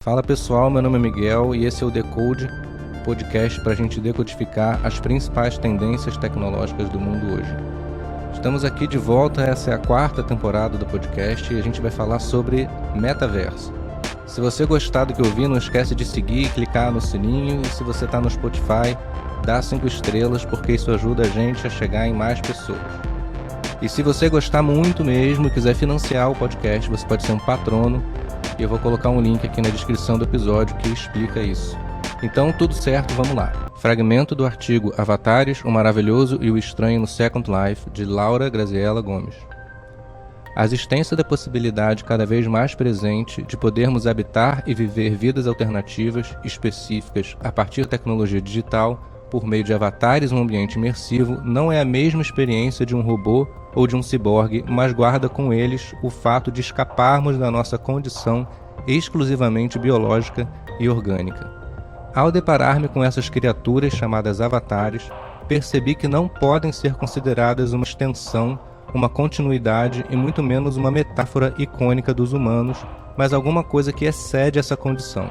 Fala pessoal, meu nome é Miguel e esse é o Decode, podcast para a gente decodificar as principais tendências tecnológicas do mundo hoje. Estamos aqui de volta, essa é a quarta temporada do podcast e a gente vai falar sobre metaverso. Se você gostar do que ouvir, não esquece de seguir, clicar no sininho, e se você está no Spotify, dá 5 estrelas porque isso ajuda a gente a chegar em mais pessoas. E se você gostar muito mesmo e quiser financiar o podcast, você pode ser um patrono. E eu vou colocar um link aqui na descrição do episódio que explica isso. Então, tudo certo, vamos lá. Fragmento do artigo Avatares, o Maravilhoso e o Estranho no Second Life, de Laura Graziella Gomes. A existência da possibilidade cada vez mais presente de podermos habitar e viver vidas alternativas, específicas, a partir da tecnologia digital, por meio de avatares em um ambiente imersivo, não é a mesma experiência de um robô ou de um ciborgue, mas guarda com eles o fato de escaparmos da nossa condição exclusivamente biológica e orgânica. Ao deparar-me com essas criaturas chamadas avatares, percebi que não podem ser consideradas uma extensão, uma continuidade e muito menos uma metáfora icônica dos humanos, mas alguma coisa que excede essa condição.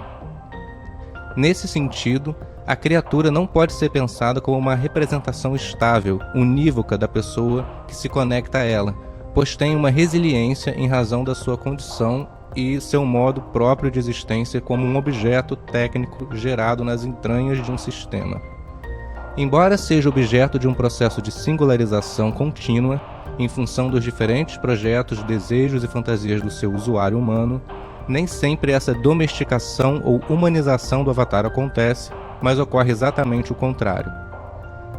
Nesse sentido, a criatura não pode ser pensada como uma representação estável, unívoca da pessoa que se conecta a ela, pois tem uma resiliência em razão da sua condição e seu modo próprio de existência como um objeto técnico gerado nas entranhas de um sistema. Embora seja objeto de um processo de singularização contínua, em função dos diferentes projetos, desejos e fantasias do seu usuário humano, nem sempre essa domesticação ou humanização do avatar acontece, mas ocorre exatamente o contrário.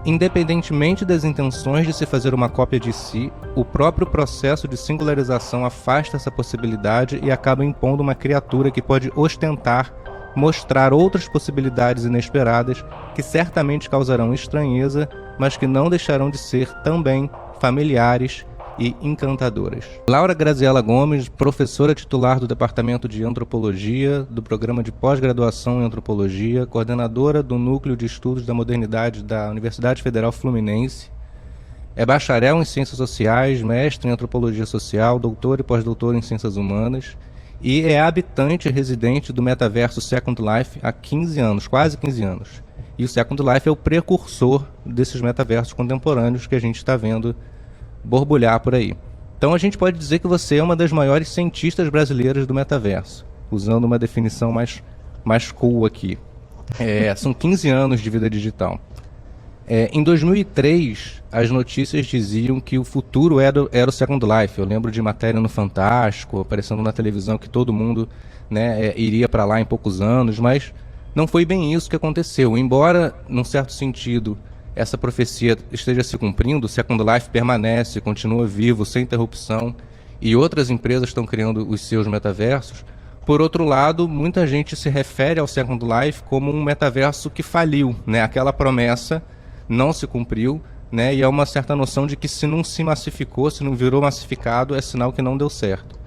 Independentemente das intenções de se fazer uma cópia de si, o próprio processo de singularização afasta essa possibilidade e acaba impondo uma criatura que pode ostentar, mostrar outras possibilidades inesperadas que certamente causarão estranheza, mas que não deixarão de ser também familiares e encantadoras. Laura Graziella Gomes, professora titular do Departamento de Antropologia, do Programa de Pós-Graduação em Antropologia, coordenadora do Núcleo de Estudos da Modernidade da Universidade Federal Fluminense, é bacharel em Ciências Sociais, mestre em Antropologia Social, doutor e pós-doutor em Ciências Humanas, e é habitante e residente do metaverso Second Life há 15 anos, quase 15 anos. E o Second Life é o precursor desses metaversos contemporâneos que a gente está vendo borbulhar por aí. Então a gente pode dizer que você é uma das maiores cientistas brasileiras do metaverso, usando uma definição mais cool aqui. São 15 anos de vida digital. Em 2003, as notícias diziam que o futuro era o Second Life. Eu lembro de matéria no Fantástico, aparecendo na televisão, que todo mundo, iria para lá em poucos anos, mas não foi bem isso que aconteceu. Embora, num certo sentido, essa profecia esteja se cumprindo, o Second Life permanece, continua vivo, sem interrupção, e outras empresas estão criando os seus metaversos. Por outro lado, muita gente se refere ao Second Life como um metaverso que faliu, aquela promessa não se cumpriu, e há uma certa noção de que se não se massificou, se não virou massificado, é sinal que não deu certo.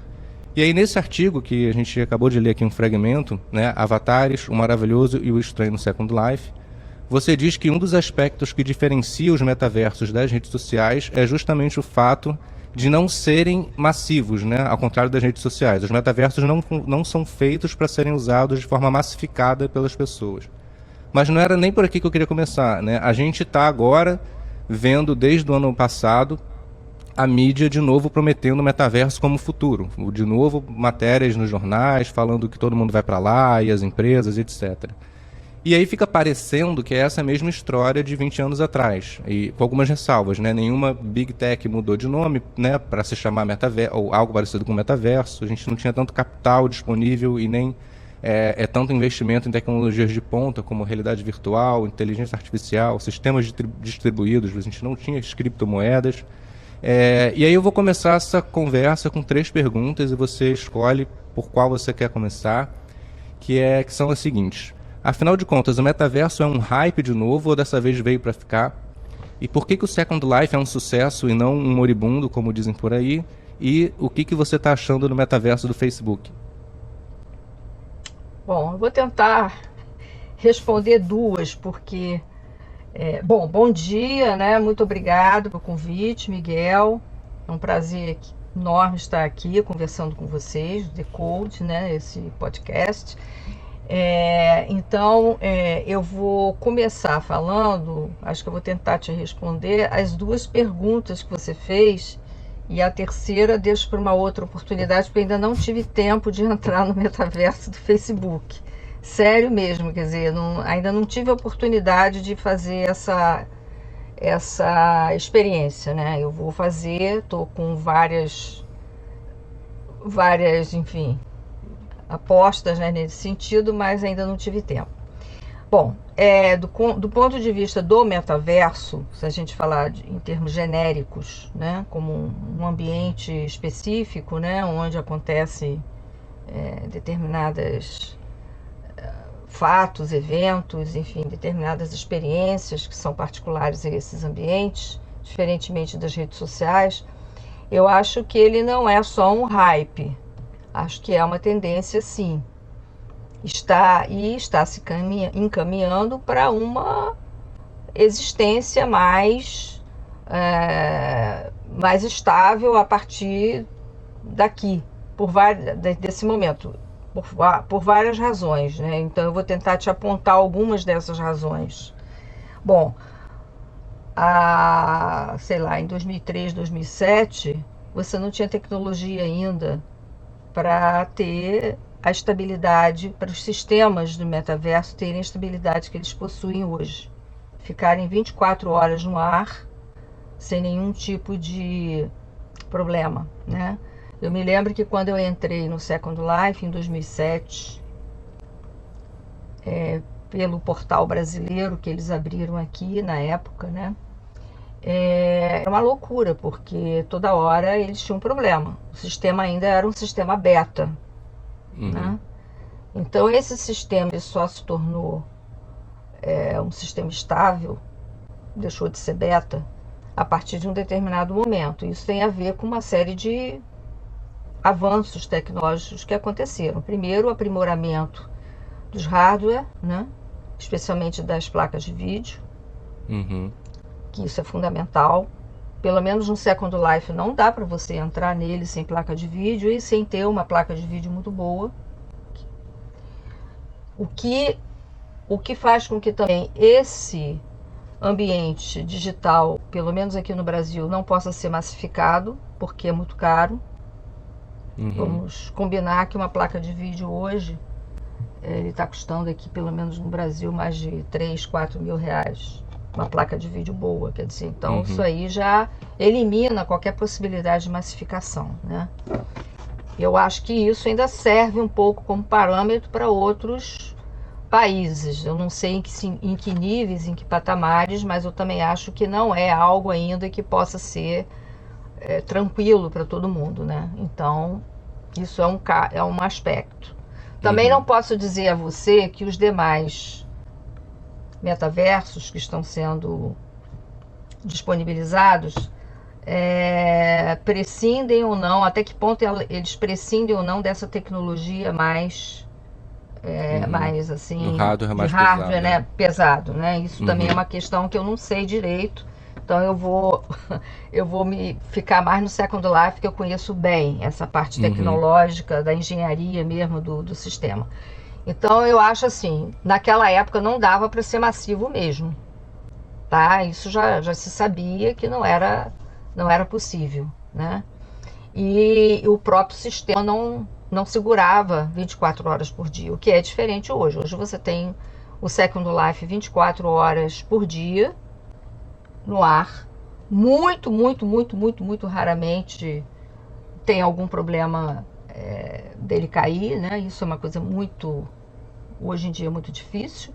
E aí nesse artigo, que a gente acabou de ler aqui um fragmento, Avatares, o Maravilhoso e o Estranho no Second Life, você diz que um dos aspectos que diferencia os metaversos das redes sociais é justamente o fato de não serem massivos, ao contrário das redes sociais. Os metaversos não são feitos para serem usados de forma massificada pelas pessoas. Mas não era nem por aqui que eu queria começar. A gente está agora vendo, desde o ano passado, a mídia de novo prometendo o metaverso como futuro. De novo, matérias nos jornais falando que todo mundo vai para lá, e as empresas, etc. E aí fica parecendo que é essa mesma história de 20 anos atrás, e com algumas ressalvas, Nenhuma Big Tech mudou de nome, para se chamar metaverso, ou algo parecido com metaverso. A gente não tinha tanto capital disponível e nem tanto investimento em tecnologias de ponta, como realidade virtual, inteligência artificial, sistemas distribuídos. A gente não tinha as criptomoedas. E aí eu vou começar essa conversa com 3 perguntas, e você escolhe por qual você quer começar, que são as seguintes. Afinal de contas, o metaverso é um hype de novo ou dessa vez veio para ficar? E por que o Second Life é um sucesso e não um moribundo, como dizem por aí? E o que você está achando do metaverso do Facebook? Bom, eu vou tentar responder 2, porque... bom dia, Muito obrigado pelo convite, Miguel. É um prazer enorme estar aqui conversando com vocês, Decode, né, esse podcast. Então, eu vou começar falando, acho que eu vou tentar te responder as duas perguntas que você fez, e a terceira deixo para uma outra oportunidade, porque ainda não tive tempo de entrar no metaverso do Facebook. Sério mesmo, quer dizer, ainda não tive a oportunidade de fazer essa experiência, né? Eu vou fazer, estou com várias, enfim, apostas, né, nesse sentido, mas ainda não tive tempo. Bom, do ponto de vista do metaverso, se a gente falar em termos genéricos, né, como um ambiente específico, né, onde acontece determinadas fatos, eventos, enfim, determinadas experiências que são particulares a esses ambientes, diferentemente das redes sociais, eu acho que ele não é só um hype. Acho que é uma tendência, sim. Está se encaminhando para uma existência mais estável a partir daqui, desse momento, por várias razões, né? Então eu vou tentar te apontar algumas dessas razões. Bom, sei lá, em 2003, 2007, você não tinha tecnologia ainda para ter a estabilidade, para os sistemas do metaverso terem a estabilidade que eles possuem hoje. Ficarem 24 horas no ar, sem nenhum tipo de problema, né? Eu me lembro que quando eu entrei no Second Life, em 2007, pelo portal brasileiro que eles abriram aqui na época, né? Era uma loucura, porque toda hora eles tinham um problema. O sistema ainda era um sistema beta, né? Então esse sistema só se tornou um sistema estável, deixou de ser beta, a partir de um determinado momento. Isso tem a ver com uma série de avanços tecnológicos que aconteceram. Primeiro, o aprimoramento dos hardware, né? Especialmente das placas de vídeo, que isso é fundamental. Pelo menos no Second Life não dá para você entrar nele sem placa de vídeo e sem ter uma placa de vídeo muito boa. O que faz com que também esse ambiente digital, pelo menos aqui no Brasil, não possa ser massificado, porque é muito caro. Vamos combinar que uma placa de vídeo hoje, ele está custando aqui, pelo menos no Brasil, mais de 3, 4 mil reais. Uma placa de vídeo boa, quer dizer, então isso aí já elimina qualquer possibilidade de massificação, né? Eu acho que isso ainda serve um pouco como parâmetro para outros países. Eu não sei em que níveis, em que patamares, mas eu também acho que não é algo ainda que possa ser tranquilo para todo mundo, né? Então, isso é um aspecto. Também não posso dizer a você que os demais metaversos que estão sendo disponibilizados prescindem ou não, até que ponto eles prescindem ou não dessa tecnologia mais assim, hardware mais hardware, pesado, né? Pesado, né? Isso também é uma questão que eu não sei direito. Então eu vou me ficar mais no Second Life, que eu conheço bem essa parte tecnológica, da engenharia mesmo do sistema. Então eu acho assim, naquela época não dava para ser massivo mesmo, tá? Isso já se sabia que não era possível, né? E o próprio sistema não segurava 24 horas por dia, o que é diferente hoje. Hoje você tem o Second Life 24 horas por dia no ar. Muito, muito, muito, muito, muito raramente tem algum problema dele cair, né? Isso é uma coisa muito, hoje em dia, muito difícil.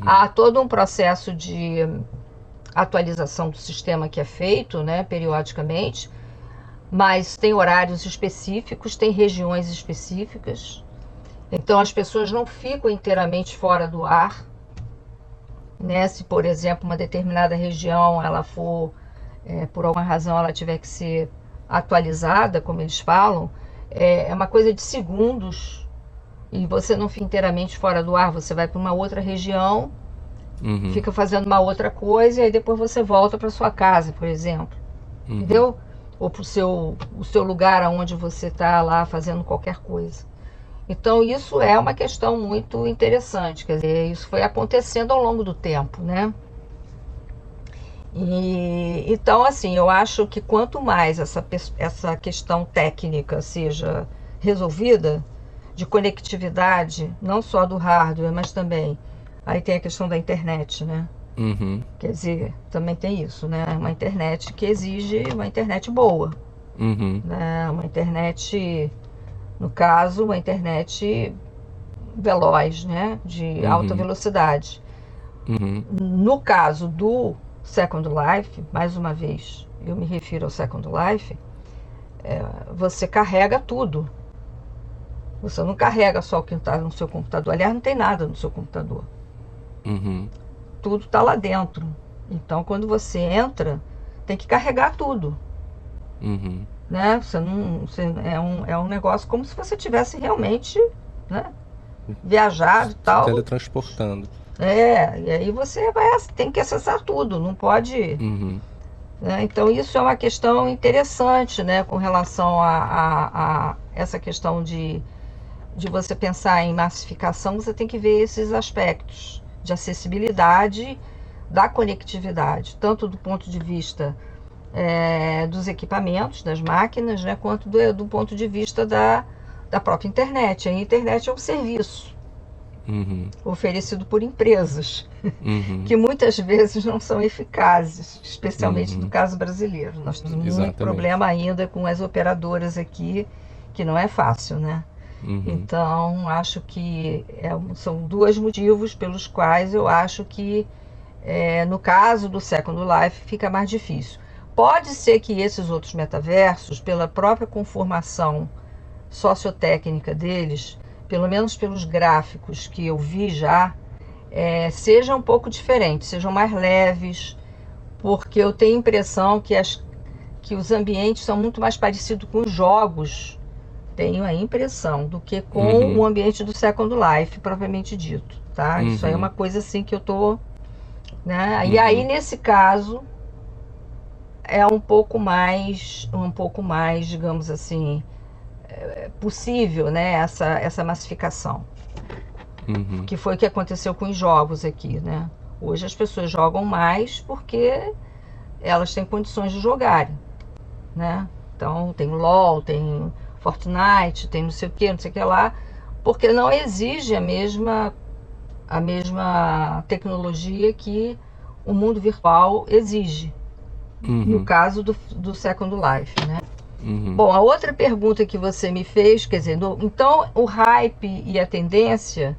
Há todo um processo de atualização do sistema que é feito, né, periodicamente, mas tem horários específicos, tem regiões específicas. Então as pessoas não ficam inteiramente fora do ar, né? Se, por exemplo, uma determinada região ela for, por alguma razão, ela tiver que ser atualizada, como eles falam, é uma coisa de segundos, e você não fica inteiramente fora do ar. Você vai para uma outra região, fica fazendo uma outra coisa, e aí depois você volta para sua casa, por exemplo. Entendeu? ou para o seu lugar onde você está lá fazendo qualquer coisa. Então isso é uma questão muito interessante, quer dizer, isso foi acontecendo ao longo do tempo, né? E, então, assim, eu acho que quanto mais essa questão técnica seja resolvida, de conectividade, não só do hardware, mas também, aí tem a questão da internet, né? Uhum. Quer dizer, também tem isso, né? Uma internet que exige uma internet boa, Uhum. né? Uma internet, no caso, uma internet veloz, né? De alta Uhum. velocidade. Uhum. No caso do Second Life, mais uma vez, eu me refiro ao Second Life, você carrega tudo. Você não carrega só o que está no seu computador. Aliás, não tem nada no seu computador. Uhum. Tudo está lá dentro. Então, quando você entra, tem que carregar tudo. Uhum. Né? É um negócio como se você tivesse realmente, né, viajado e Se tal. teletransportando. E aí você tem que acessar tudo, não pode. Uhum. Né? Então, isso é uma questão interessante, né, com relação a essa questão de você pensar em massificação, você tem que ver esses aspectos de acessibilidade da conectividade, tanto do ponto de vista dos equipamentos, das máquinas, né, quanto do ponto de vista da própria internet. A internet é um serviço Uhum. oferecido por empresas, Uhum. que muitas vezes não são eficazes, especialmente no Uhum. caso brasileiro. Nós temos muito Exatamente. problema ainda com as operadoras aqui, que não é fácil, né? Uhum. Então, acho que são dois motivos pelos quais eu acho que, no caso do Second Life, fica mais difícil. Pode ser que esses outros metaversos, pela própria conformação sociotécnica deles, pelo menos pelos gráficos que eu vi já, sejam um pouco diferentes, sejam mais leves, porque eu tenho a impressão que os ambientes são muito mais parecidos com os jogos, tenho a impressão, do que com Uhum. o ambiente do Second Life, propriamente dito, tá? Uhum. Isso aí é uma coisa assim que eu tô, né? E Uhum. aí, nesse caso, é um pouco mais, digamos assim, possível, né, essa massificação, Uhum. que foi o que aconteceu com os jogos aqui, né? Hoje as pessoas jogam mais porque elas têm condições de jogarem, né? Então tem LOL, tem Fortnite, tem não sei o que lá, porque não exige a mesma tecnologia que o mundo virtual exige, no Uhum. caso do Second Life, né? Uhum. Bom, a outra pergunta que você me fez, quer dizer, então o hype e a tendência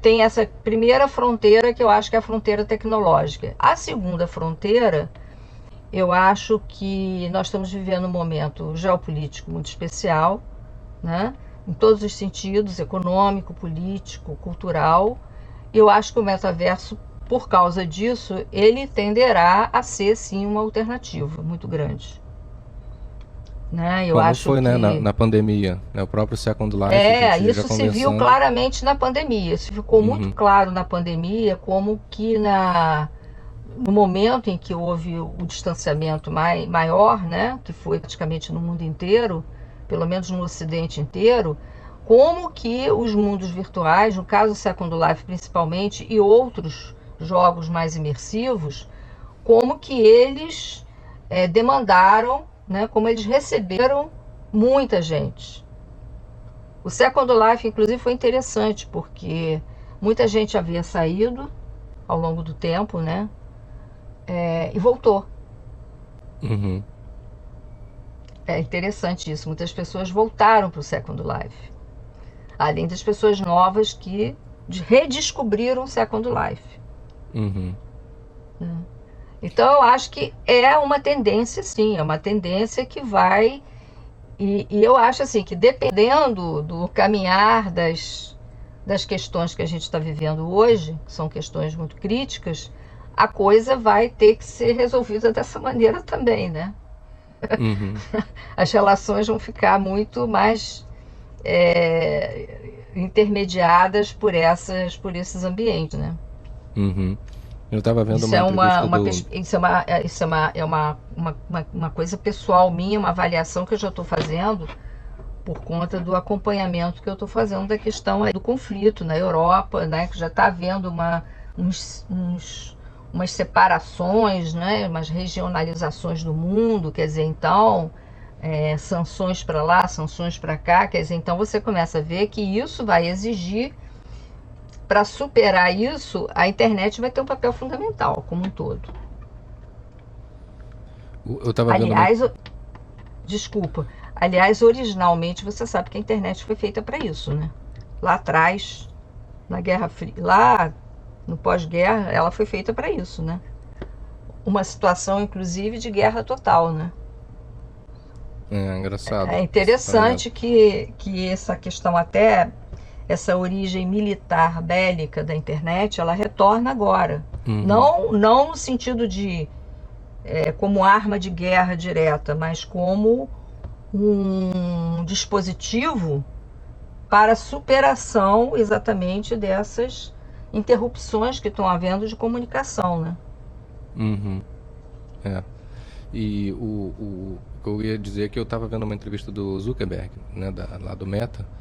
tem essa primeira fronteira que eu acho que é a fronteira tecnológica. A segunda fronteira, eu acho que nós estamos vivendo um momento geopolítico muito especial, né? Em todos os sentidos, econômico, político, cultural. Eu acho que o metaverso, por causa disso, ele tenderá a ser, sim, uma alternativa muito grande. Né? Eu Como acho foi, né, que na pandemia, né? O próprio Second Life, a gente já isso se viu conversando. claramente na pandemia. Isso ficou muito Uhum. claro na pandemia, como que no momento em que houve o distanciamento maior, né, que foi praticamente no mundo inteiro, pelo menos no Ocidente inteiro, como que os mundos virtuais, no caso Second Life principalmente, e outros jogos mais imersivos, como que eles demandaram, né, como eles receberam muita gente. O Second Life, inclusive, foi interessante, porque muita gente havia saído ao longo do tempo, né? E voltou. Uhum. É interessante isso. Muitas pessoas voltaram para o Second Life. Além das pessoas novas que redescobriram o Second Life. Uhum. Então, eu acho que é uma tendência, sim. É uma tendência que vai... E eu acho assim que dependendo do caminhar das questões que a gente está vivendo hoje, que são questões muito críticas, a coisa vai ter que ser resolvida dessa maneira também, né? Uhum. As relações vão ficar muito mais intermediadas por esses ambientes, né? Uhum. Eu estava vendo Isso uma é entrevista uma coisa pessoal minha, uma avaliação que eu já estou fazendo por conta do acompanhamento que eu estou fazendo da questão aí do conflito na Europa, né, que já está havendo umas separações, né, umas regionalizações do mundo, quer dizer, então, sanções para lá, sanções para cá, quer dizer, então você começa a ver que isso vai exigir, para superar isso, a internet vai ter um papel fundamental, como um todo. Eu estava vendo uma. Aliás, desculpa, aliás, originalmente você sabe que a internet foi feita para isso, né? Lá atrás, na Guerra Fria, lá no pós-guerra, ela foi feita para isso, né? Uma situação, inclusive, de guerra total, né? É engraçado. É interessante que essa questão, até essa origem militar bélica da internet, ela retorna agora. Uhum. Não no sentido de como arma de guerra direta, mas como um dispositivo para superação exatamente dessas interrupções que estão havendo de comunicação, né? Uhum. É. E o que eu ia dizer é que eu estava vendo uma entrevista do Zuckerberg, né, lá do Meta,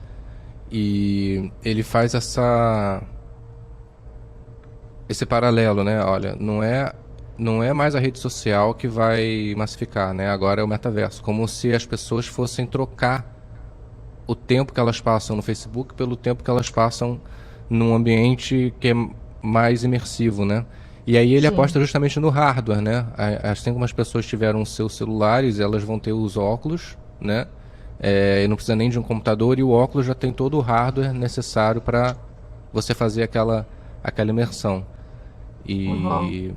e ele faz esse paralelo, né? Olha, não é mais a rede social que vai massificar, né? Agora é o metaverso, como se as pessoas fossem trocar o tempo que elas passam no Facebook pelo tempo que elas passam num ambiente que é mais imersivo, né? E aí ele Sim. aposta justamente no hardware, né? Assim como as pessoas tiveram os seus celulares, elas vão ter os óculos, né? E não precisa nem de um computador, e o óculos já tem todo o hardware necessário para você fazer aquela imersão. E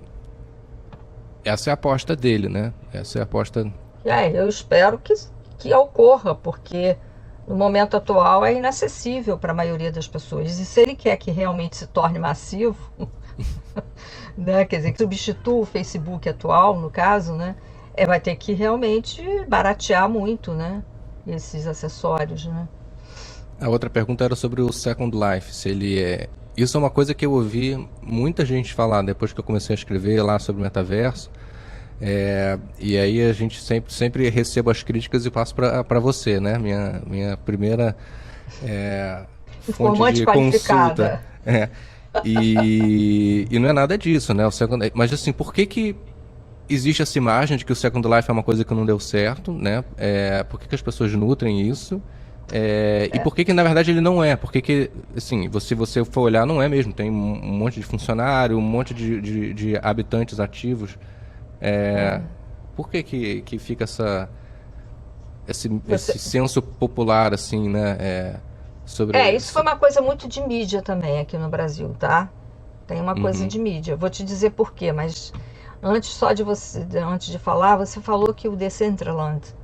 essa é a aposta dele, né? Essa é a aposta. Eu espero que ocorra, porque no momento atual é inacessível para a maioria das pessoas. E se ele quer que realmente se torne massivo, né, quer dizer, que substitua o Facebook atual, no caso, né, vai ter que realmente baratear muito, né, esses acessórios, né. A outra pergunta era sobre o Second Life, se ele é... Isso é uma coisa que eu ouvi muita gente falar depois que eu comecei a escrever lá sobre o metaverso. E aí a gente sempre recebo as críticas e passo para você, né? Minha primeira fonte de consulta. E não é nada disso, né? Mas assim, por que existe essa imagem de que o Second Life é uma coisa que não deu certo, né? Por que as pessoas nutrem isso? E por que na verdade ele não é? Porque assim, se você for olhar, não é mesmo. Tem um monte de funcionário, um monte de habitantes ativos. Por que fica esse senso popular, assim, né? Sobre isso foi uma coisa muito de mídia também aqui no Brasil, tá? Tem uma coisa de mídia. Vou te dizer por quê, mas antes de falar, você falou que o Decentraland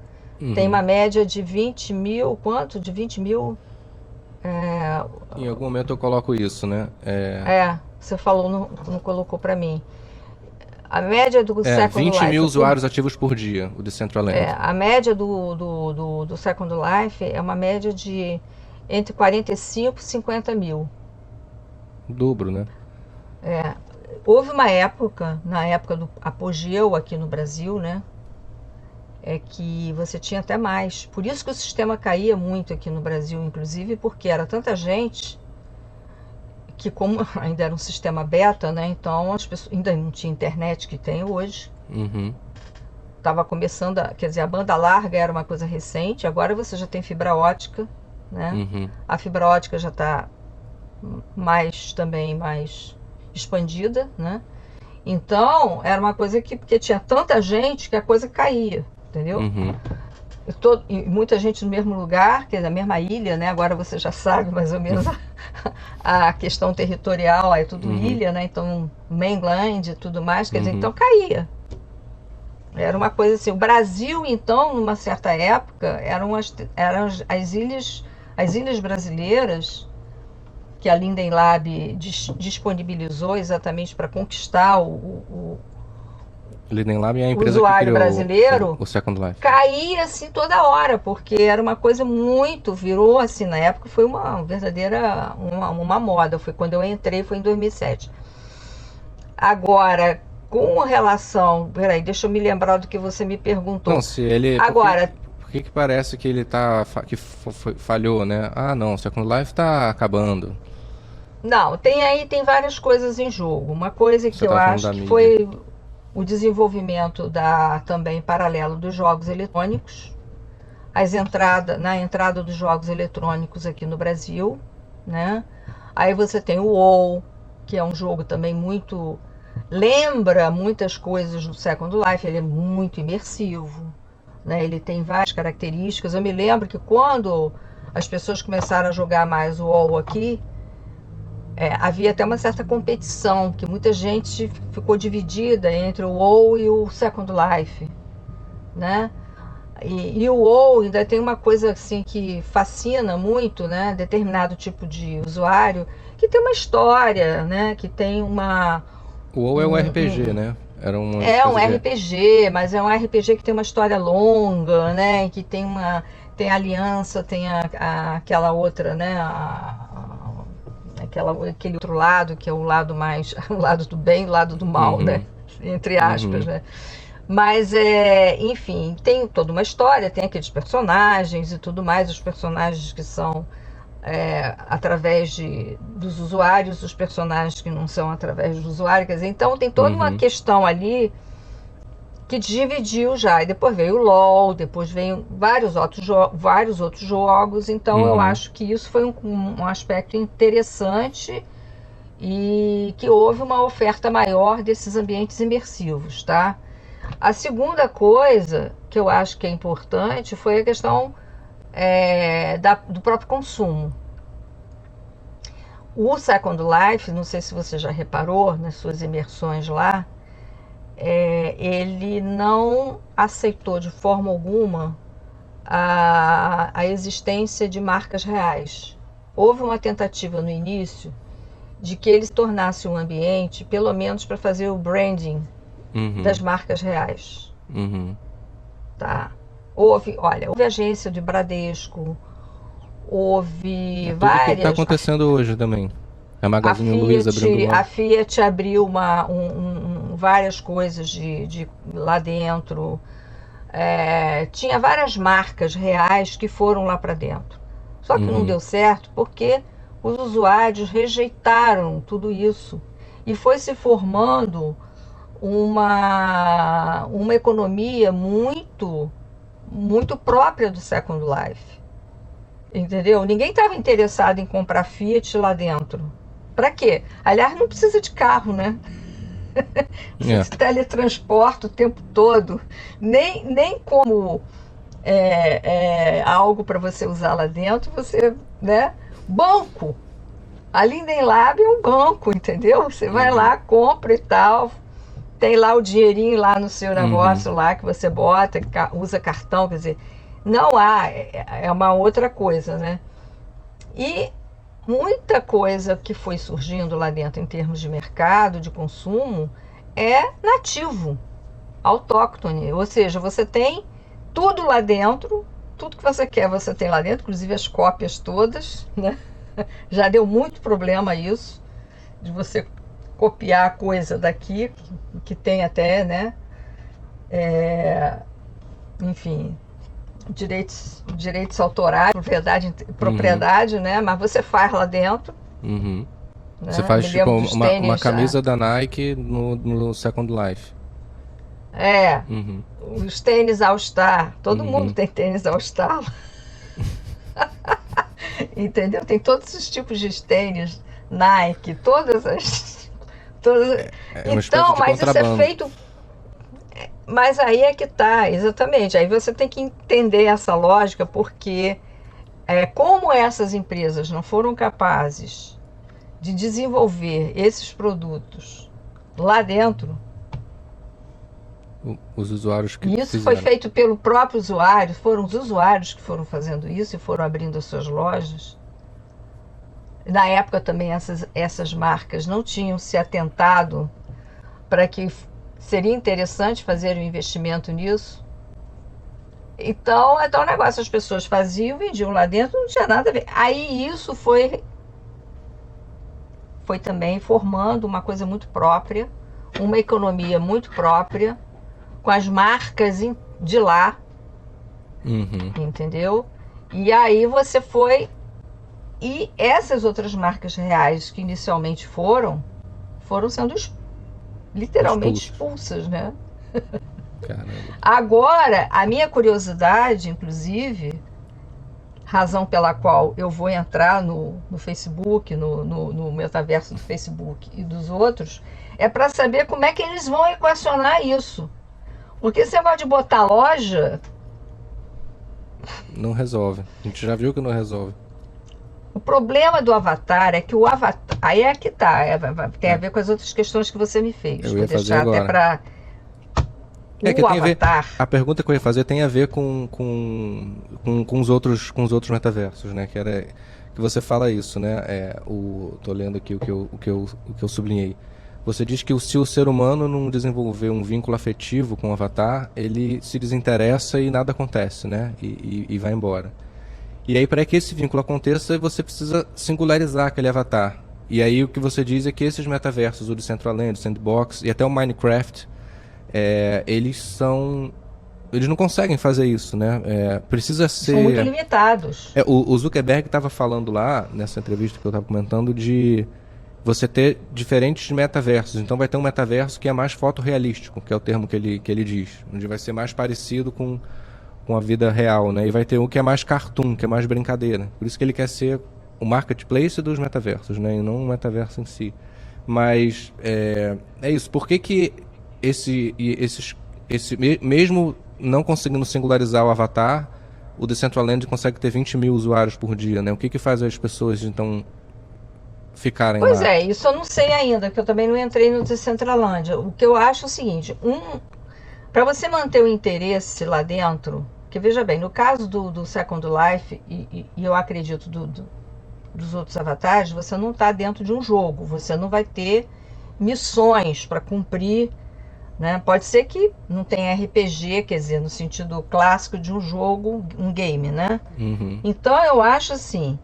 tem uma média de 20 mil, quanto? De 20 mil? Em algum momento eu coloco isso, né? Você falou, não colocou para mim. A média do Second Life... 20 mil usuários ativos por dia, o Decentraland. A média do Second Life é uma média de entre 45 e 50 mil. Dobro, né? Houve uma época, na época do apogeu aqui no Brasil, né? Que você tinha até mais. Por isso que o sistema caía muito aqui no Brasil, inclusive, porque era tanta gente que, como ainda era um sistema beta, né? Então as pessoas ainda não tinha internet que tem hoje. Estava começando, quer dizer, a banda larga era uma coisa recente, agora você já tem fibra ótica, né? A fibra ótica já está também mais expandida, né? Então, era uma coisa porque tinha tanta gente que a coisa caía, entendeu? E muita gente no mesmo lugar, quer dizer, na mesma ilha, né? Agora você já sabe mais ou menos a questão territorial, é tudo ilha, né? Então, mainland e tudo mais, quer dizer, então caía. Era uma coisa assim, o Brasil, então, numa certa época, eram as ilhas brasileiras que a Linden Lab disponibilizou exatamente para conquistar o Linden Lab é a empresa usuário que criou brasileiro, o Second Life. caía assim toda hora, porque era uma coisa virou assim, na época foi uma verdadeira, uma moda, foi quando eu entrei, foi em 2007. Agora, com relação. Peraí, deixa eu me lembrar do que você me perguntou. Não, se ele. Agora, Por que que parece que ele tá. Falhou, né? Ah, não, Second Life tá acabando. não, tem várias coisas em jogo. Uma coisa Você que eu tá falando acho da que mídia. foi o desenvolvimento também paralelo dos jogos eletrônicos, na entrada dos jogos eletrônicos aqui no Brasil, né? Aí você tem o WoW, que é um jogo também muito lembra muitas coisas do Second Life, ele é muito imersivo, né? Ele tem várias características. Eu me lembro que quando as pessoas começaram a jogar mais o WoW aqui, havia até uma certa competição, que muita gente ficou dividida entre o WoW e o Second Life, né? E o WoW ainda tem uma coisa assim que fascina muito, né? Determinado tipo de usuário, que tem uma história, né? Que tem O WoW é um RPG, né? Era uma é um espécie de. RPG, mas é um RPG que tem uma história longa, né? Que tem aliança, tem aquela outra, né? Aquele outro lado que é o lado mais o lado do bem, o lado do mal, né? Uhum, Entre aspas, uhum, né? Mas enfim, tem toda uma história, tem aqueles personagens e tudo mais, os personagens que são através dos usuários, os personagens que não são através do usuário, quer dizer, então tem toda uma uhum, questão ali que dividiu já, e depois veio o LoL, depois veio vários outros jogos, então eu uhum, acho que isso foi um aspecto interessante e que houve uma oferta maior desses ambientes imersivos, tá? A segunda coisa que eu acho que é importante foi a questão do próprio consumo. O Second Life, não sei se você já reparou nas suas imersões lá, ele não aceitou de forma alguma a existência de marcas reais. Houve uma tentativa no início de que ele se tornasse um ambiente, pelo menos para fazer o branding das uhum, marcas reais. uhum. Tá? Houve agência de Bradesco, houve É tudo que tá várias. acontecendo hoje também. A Magazine Luiza abrindo A loja. Fiat abriu várias coisas lá dentro. Tinha várias marcas reais que foram lá para dentro. Só que não Uhum, deu certo porque os usuários rejeitaram tudo isso. E foi se formando uma economia muito própria do Second Life. Entendeu? Ninguém estava interessado em comprar Fiat lá dentro. Para quê? Aliás, não precisa de carro, né? Você é. se teletransporta o tempo todo. Nem como algo para você usar lá dentro, né? Banco. A Linden Lab é um banco, entendeu? Você vai Uhum, lá, compra e tal. Tem lá o dinheirinho lá no seu uhum, negócio lá que você bota, usa cartão, quer dizer, não há, é uma outra coisa, né? E muita coisa que foi surgindo lá dentro em termos de mercado, de consumo, é nativo, autóctone. Ou seja, você tem tudo lá dentro, tudo que você quer você tem lá dentro, inclusive as cópias todas, né? Já deu muito problema isso, de você copiar a coisa daqui, que tem até, né? Enfim, direitos autorais, uhum, propriedade, né? Mas você faz lá dentro, uhum. Você né? faz Me tipo lembro dos uma tênis, camisa da Nike no Second Life. é, Uhum, os tênis All Star, todo mundo uhum, tem tênis All Star, entendeu? Tem todos os tipos de tênis, Nike, todas. é uma espécie Então, de mas isso é contrabando. feito, mas aí é que tá, exatamente. Aí você tem que entender essa lógica, porque como essas empresas não foram capazes de desenvolver esses produtos lá dentro, Os usuários que e isso foi fizeram. feito pelo próprio usuário, foram os usuários que foram fazendo isso e foram abrindo as suas lojas. Na época também essas marcas não tinham se atentado para que seria interessante fazer um investimento nisso. Então, é tal negócio, as pessoas faziam, vendiam lá dentro, não tinha nada a ver. Aí isso foi também formando uma coisa muito própria, uma economia muito própria, com as marcas de lá, entendeu? E aí você foi... E essas outras marcas reais que inicialmente foram sendo literalmente expulsas, né? Caramba. Agora, a minha curiosidade, inclusive, razão pela qual eu vou entrar no Facebook, no metaverso do Facebook e dos outros, é para saber como é que eles vão equacionar isso. Porque esse negócio de botar loja... Não resolve. A gente já viu que não resolve. O problema do Avatar é que o Avatar... Aí é que tá. Tem a ver com as outras questões que você me fez. Eu ia fazer agora. Até para... que tem Avatar... a ver, a pergunta que eu ia fazer tem a ver com os outros metaversos, né? Que você fala isso, né? Tô lendo aqui o que eu sublinhei. Você diz que se o ser humano não desenvolver um vínculo afetivo com o Avatar, ele se desinteressa e nada acontece, né? E vai embora. E aí, para que esse vínculo aconteça, você precisa singularizar aquele Avatar. E aí o que você diz é que esses metaversos, o Decentraland, o Sandbox e até o Minecraft, eles não conseguem fazer isso, né? Precisa ser... São muito limitados. O Zuckerberg estava falando lá, nessa entrevista que eu estava comentando, de você ter diferentes metaversos. Então vai ter um metaverso que é mais fotorrealístico, que é o termo que ele diz, onde vai ser mais parecido com a vida real, né? E vai ter um que é mais cartoon, que é mais brincadeira. Por isso que ele quer ser o marketplace dos metaversos, né? E não o metaverso em si. Mas é isso. Por que mesmo não conseguindo singularizar o Avatar, o Decentraland consegue ter 20 mil usuários por dia, né? O que faz as pessoas, então, ficarem lá? Pois é, isso eu não sei ainda, porque eu também não entrei no Decentraland. O que eu acho é o seguinte, para você manter o interesse lá dentro, que veja bem, no caso do Second Life, e eu acredito dos outros avatares, você não está dentro de um jogo, você não vai ter missões para cumprir, né? Pode ser que não tenha RPG, quer dizer, no sentido clássico de um jogo, um game, né? Então eu acho assim,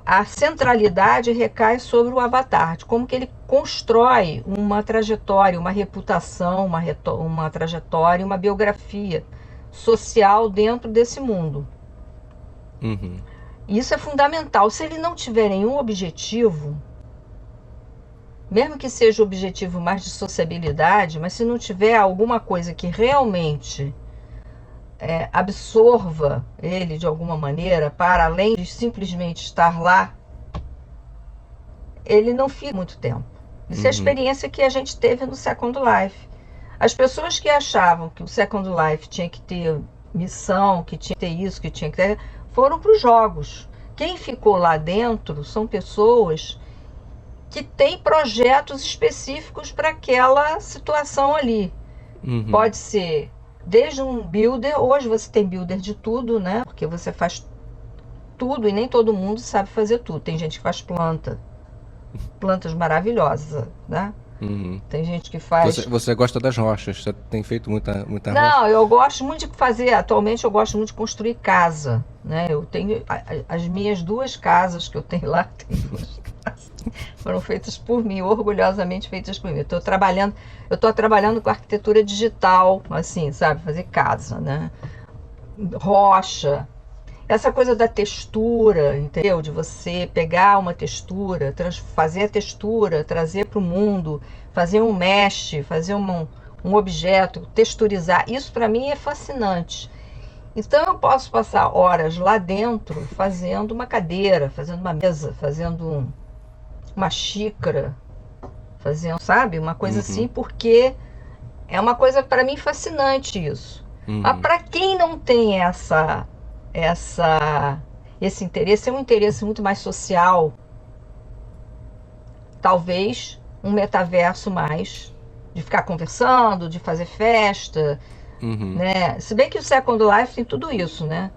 a centralidade recai sobre o avatar, de como que ele constrói uma trajetória, uma reputação, uma trajetória, uma biografia social dentro desse mundo. Isso é fundamental. Se ele não tiver nenhum objetivo, mesmo que seja o objetivo mais de sociabilidade, mas se não tiver alguma coisa que realmente absorva ele de alguma maneira, para além de simplesmente estar lá, ele não fica muito tempo. Isso é a experiência que a gente teve no Second Life. As pessoas que achavam que o Second Life tinha que ter missão, que tinha que ter isso, que tinha que ter... foram para os jogos. Quem ficou lá dentro são pessoas que têm projetos específicos para aquela situação ali. Pode ser desde um builder, hoje você tem builder de tudo, né? Porque você faz tudo e nem todo mundo sabe fazer tudo. Tem gente que faz plantas maravilhosas, né? Tem gente que faz... Você gosta das rochas, você tem feito muita rocha? Não, eu gosto muito de fazer, atualmente eu gosto muito de construir casa, né? Eu tenho as minhas 2 casas que eu tenho lá, foram feitas por mim, orgulhosamente feitas por mim. Eu estou trabalhando com arquitetura digital, assim, sabe? Fazer casa, né? Rocha. Essa coisa da textura, entendeu? De você pegar uma textura, fazer a textura, trazer para o mundo, fazer um mesh, fazer um objeto, texturizar. Isso para mim é fascinante. Então eu posso passar horas lá dentro fazendo uma cadeira, fazendo uma mesa, fazendo uma xícara, fazendo, sabe? Uma coisa assim, porque é uma coisa para mim fascinante isso. Mas para quem não tem esse interesse, é um interesse muito mais social, talvez um metaverso mais de ficar conversando, de fazer festa, né? Se bem que o Second Life tem tudo isso, né?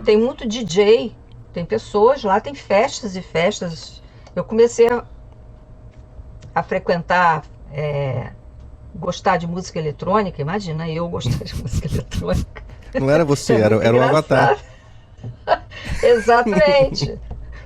Tem muito DJ, tem pessoas lá, tem festas e festas. Eu comecei a frequentar, gostar de música eletrônica, imagina eu gostar de música eletrônica. Não era você, era o Avatar. Exatamente.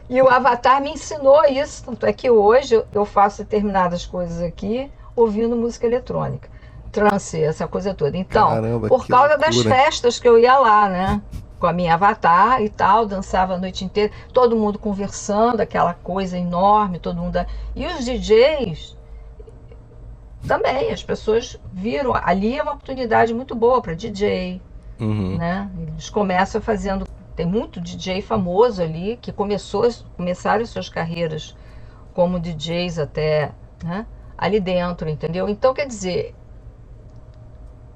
E o Avatar me ensinou isso, tanto é que hoje eu faço determinadas coisas aqui ouvindo música eletrônica, trance, essa coisa toda. Então, Caramba, por que causa das loucura. festas que eu ia lá, né? Com a minha Avatar e tal, dançava a noite inteira, todo mundo conversando, aquela coisa enorme, todo mundo. E os DJs também, as pessoas viram, ali é uma oportunidade muito boa para DJ, Uhum. né? Eles começam fazendo, tem muito DJ famoso ali que começaram suas carreiras como DJs até, né? Ali dentro, entendeu? Então, quer dizer,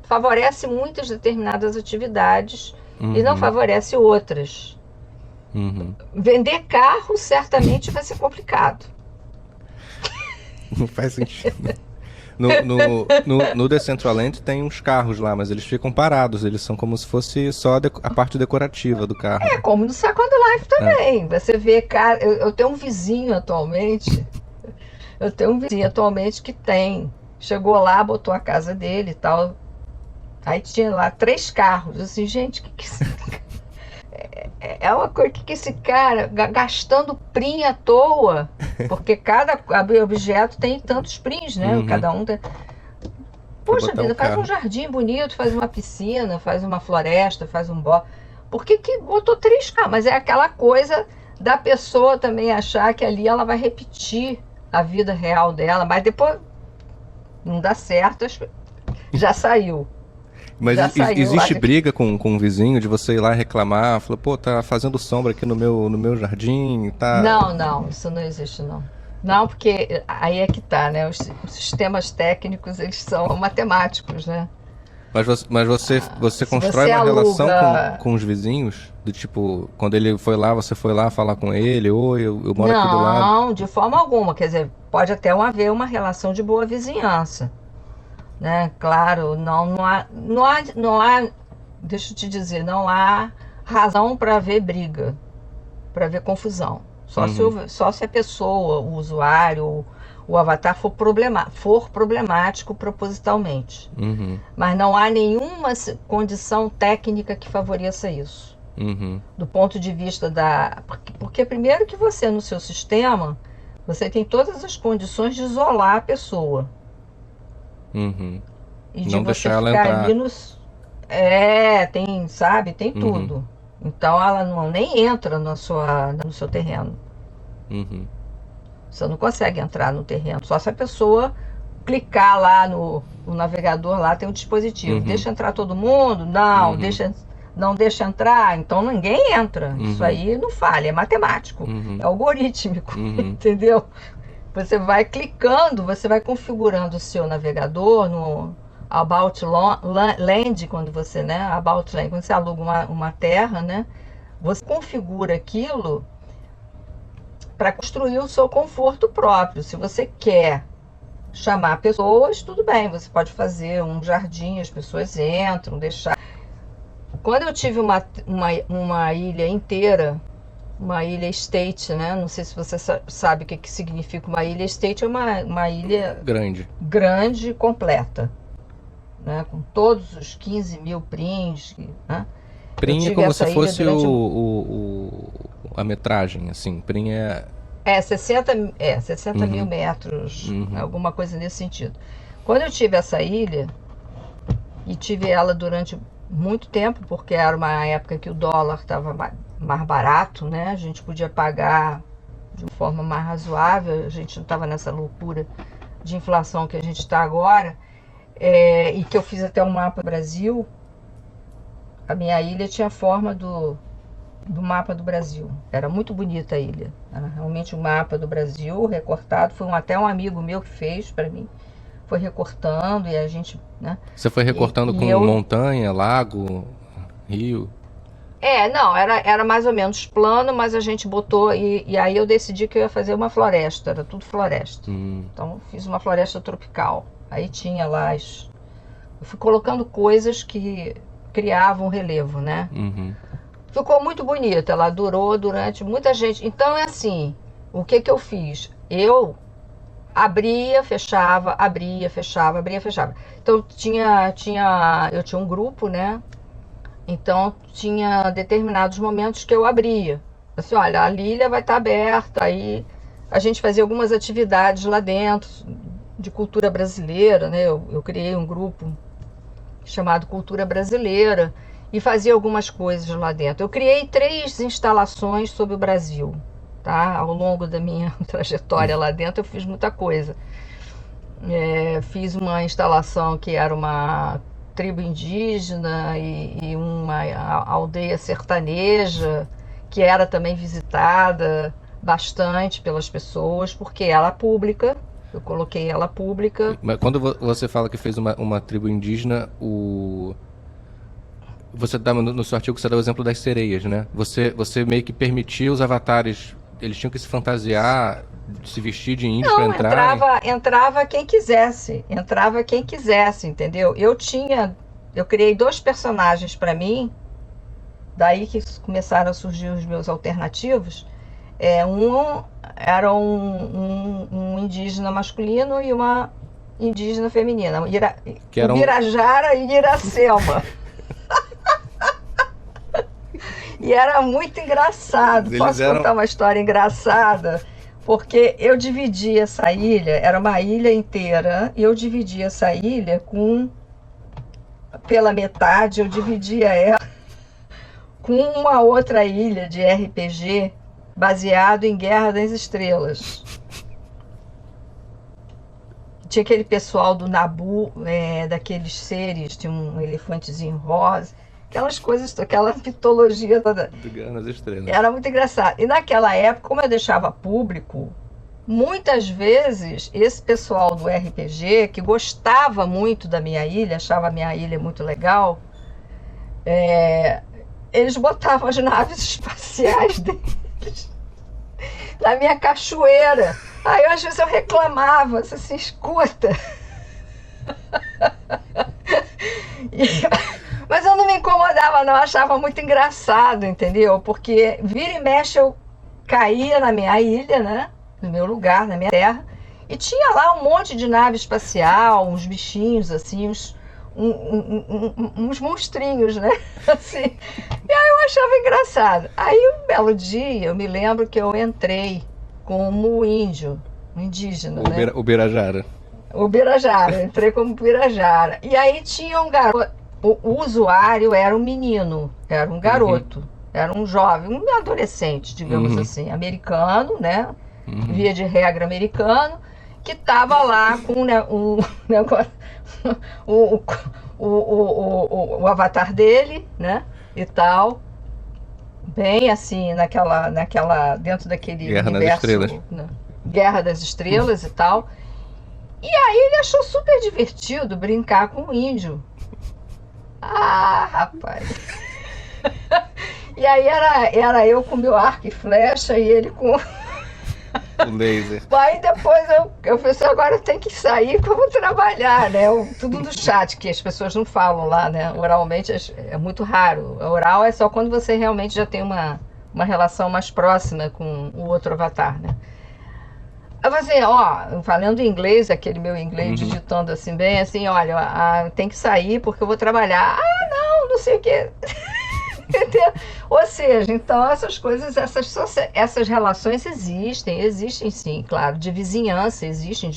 favorece muitas determinadas atividades e não Uhum. favorece outras. Uhum. Vender carro certamente vai ser complicado. Não faz sentido. No Decentraland tem uns carros lá, mas eles ficam parados. Eles são como se fosse só a parte decorativa do carro. É como no Second Life também. Você vê, cara, eu tenho um vizinho atualmente. Eu tenho um vizinho atualmente que tem. Chegou lá, botou a casa dele e tal. Aí tinha lá 3 carros. Assim, gente, é uma coisa que esse cara gastando prim à toa, porque cada objeto tem tantos prims, né? Uhum. Cada um tem. Pra Poxa botar o vida, faz carro. um jardim bonito, faz uma piscina, faz uma floresta, faz um bosque. Por que botou 3 carros? Mas é aquela coisa da pessoa também achar que ali ela vai repetir a vida real dela, mas depois não dá certo, já saiu. Mas Já saiu lá. existe briga com o vizinho de você ir lá reclamar? Fala, pô, tá fazendo sombra aqui no meu jardim, tá... Não, isso não existe, não. Não, porque aí é que tá, né? Os sistemas técnicos, eles são matemáticos, né? Mas você Se constrói você uma relação aluga. com os vizinhos? Do tipo, quando ele foi lá, você foi lá falar com ele? Oi, eu moro aqui do lado. Não, de forma alguma. Quer dizer, pode até haver uma relação de boa vizinhança, né? Claro, não há, deixa eu te dizer, não há razão para haver briga, para haver confusão. Uhum. Só se a pessoa, o usuário, o avatar for problemático propositalmente. Uhum. Mas não há nenhuma condição técnica que favoreça isso. Uhum. Do ponto de vista da. Porque primeiro que você, no seu sistema, você tem todas as condições de isolar a pessoa. Uhum. E de Não você deixar ela ficar ali entrar. nos. É, tem, sabe, tem Uhum. tudo. Então ela não nem entra no seu terreno. Uhum. Você não consegue entrar no terreno. Só se a pessoa clicar lá no navegador, lá tem um dispositivo. Uhum. Deixa entrar todo mundo? Não, Uhum. não deixa entrar, então ninguém entra. Isso Uhum. aí não falha, é matemático, Uhum. é algorítmico, Uhum. entendeu? Você vai clicando, você vai configurando o seu navegador no About Land, quando você, né? About Land, quando você aluga uma terra, né? Você configura aquilo para construir o seu conforto próprio. Se você quer chamar pessoas, tudo bem, você pode fazer um jardim, as pessoas entram, deixar. Quando eu tive uma ilha inteira, uma ilha estate, né? Não sei se você sabe o que significa uma ilha estate, é uma ilha Grande. grande e completa, né? Com todos os 15 mil prims, né? Eu Prim é tive como se essa ilha fosse durante a metragem, assim. Prim é... 60 mil Uhum. metros, Uhum. alguma coisa nesse sentido. Quando eu tive essa ilha, e tive ela durante muito tempo, porque era uma época que o dólar estava mais barato, né? A gente podia pagar de uma forma mais razoável, a gente não estava nessa loucura de inflação que a gente está agora, e que eu fiz até um mapa do Brasil. A minha ilha tinha a forma do mapa do Brasil. Era muito bonita a ilha. Era realmente um mapa do Brasil recortado. Foi até um amigo meu que fez para mim. Foi recortando e a gente, né? Você foi recortando E com eu. montanha, lago, rio? Não, era mais ou menos plano, mas a gente botou. E aí eu decidi que eu ia fazer uma floresta. Era tudo floresta. Então fiz uma floresta tropical. Aí tinha lá eu fui colocando coisas que criavam relevo, né? Uhum. Ficou muito bonita, ela durou durante muita gente. Então é assim, o que eu fiz? Eu abria, fechava, abria, fechava, abria, fechava. Então eu tinha um grupo, né? Então tinha determinados momentos que eu abria. Assim, olha, a Lilia vai estar aberta, aí a gente fazia algumas atividades lá dentro de cultura brasileira, né? Eu criei um grupo chamado Cultura Brasileira e fazia algumas coisas lá dentro. Eu criei 3 instalações sobre o Brasil, tá? Ao longo da minha trajetória lá dentro eu fiz muita coisa. Fiz uma instalação que era uma tribo indígena e uma aldeia sertaneja, que era também visitada bastante pelas pessoas, porque ela é pública, eu coloquei ela pública. Mas quando você fala que fez uma tribo indígena, você dá no seu artigo, você dá o exemplo das sereias, né? Você meio que permitia os avatares, eles tinham que se fantasiar, se vestir de índio para Não, entrarem? entrava quem quisesse, entendeu? Eu criei 2 personagens para mim, daí que começaram a surgir os meus alternativos. Um era um indígena masculino e uma indígena feminina, Que eram... Ubirajara e Iracema. E era muito engraçado. Posso contar uma história engraçada? Porque eu dividi essa ilha, era uma ilha inteira, e eu dividi essa ilha pela metade, eu dividia ela com uma outra ilha de RPG baseado em Guerra das Estrelas. Tinha aquele pessoal do Nabu, daqueles seres, tinha um elefantezinho rosa, aquelas coisas, aquela mitologia toda. Do Guerra nas Estrelas. Era muito engraçado. E naquela época, como eu deixava público, muitas vezes esse pessoal do RPG, que gostava muito da minha ilha, achava a minha ilha muito legal, eles botavam as naves espaciais deles na minha cachoeira. Aí às vezes eu reclamava, assim, escuta. Mas eu não me incomodava, não, eu achava muito engraçado, entendeu? Porque vira e mexe eu caía na minha ilha, né? No meu lugar, na minha terra, e tinha lá um monte de nave espacial, uns bichinhos assim, uns monstrinhos, né? Assim. E aí eu achava engraçado. Aí um belo dia eu me lembro que eu entrei como índio, indígena, né? Ubirajara. Ubirajara, entrei como Ubirajara. E aí tinha um garoto, o usuário era um menino, era um garoto, era um jovem, um adolescente, digamos assim, americano, né? Via de regra americano, que estava lá com um negócio, o avatar dele, né? E tal, bem assim, dentro daquele Guerra universo, nas Estrelas. né? Guerra das Estrelas e tal. E aí ele achou super divertido brincar com o índio. Ah, rapaz! E aí era eu com meu arco e flecha e ele com o laser. Aí depois eu pensei, agora eu tenho que sair que eu vou trabalhar, né? Tudo no chat, que as pessoas não falam lá, né? Oralmente é muito raro. A oral é só quando você realmente já tem uma relação mais próxima com o outro avatar, né? Eu falei assim, falando em inglês, aquele meu inglês digitando assim, bem assim, olha, tem que sair porque eu vou trabalhar. Ah, não sei o quê. Entendeu? Ou seja, então essas coisas, essas relações existem sim, claro, de vizinhança, existem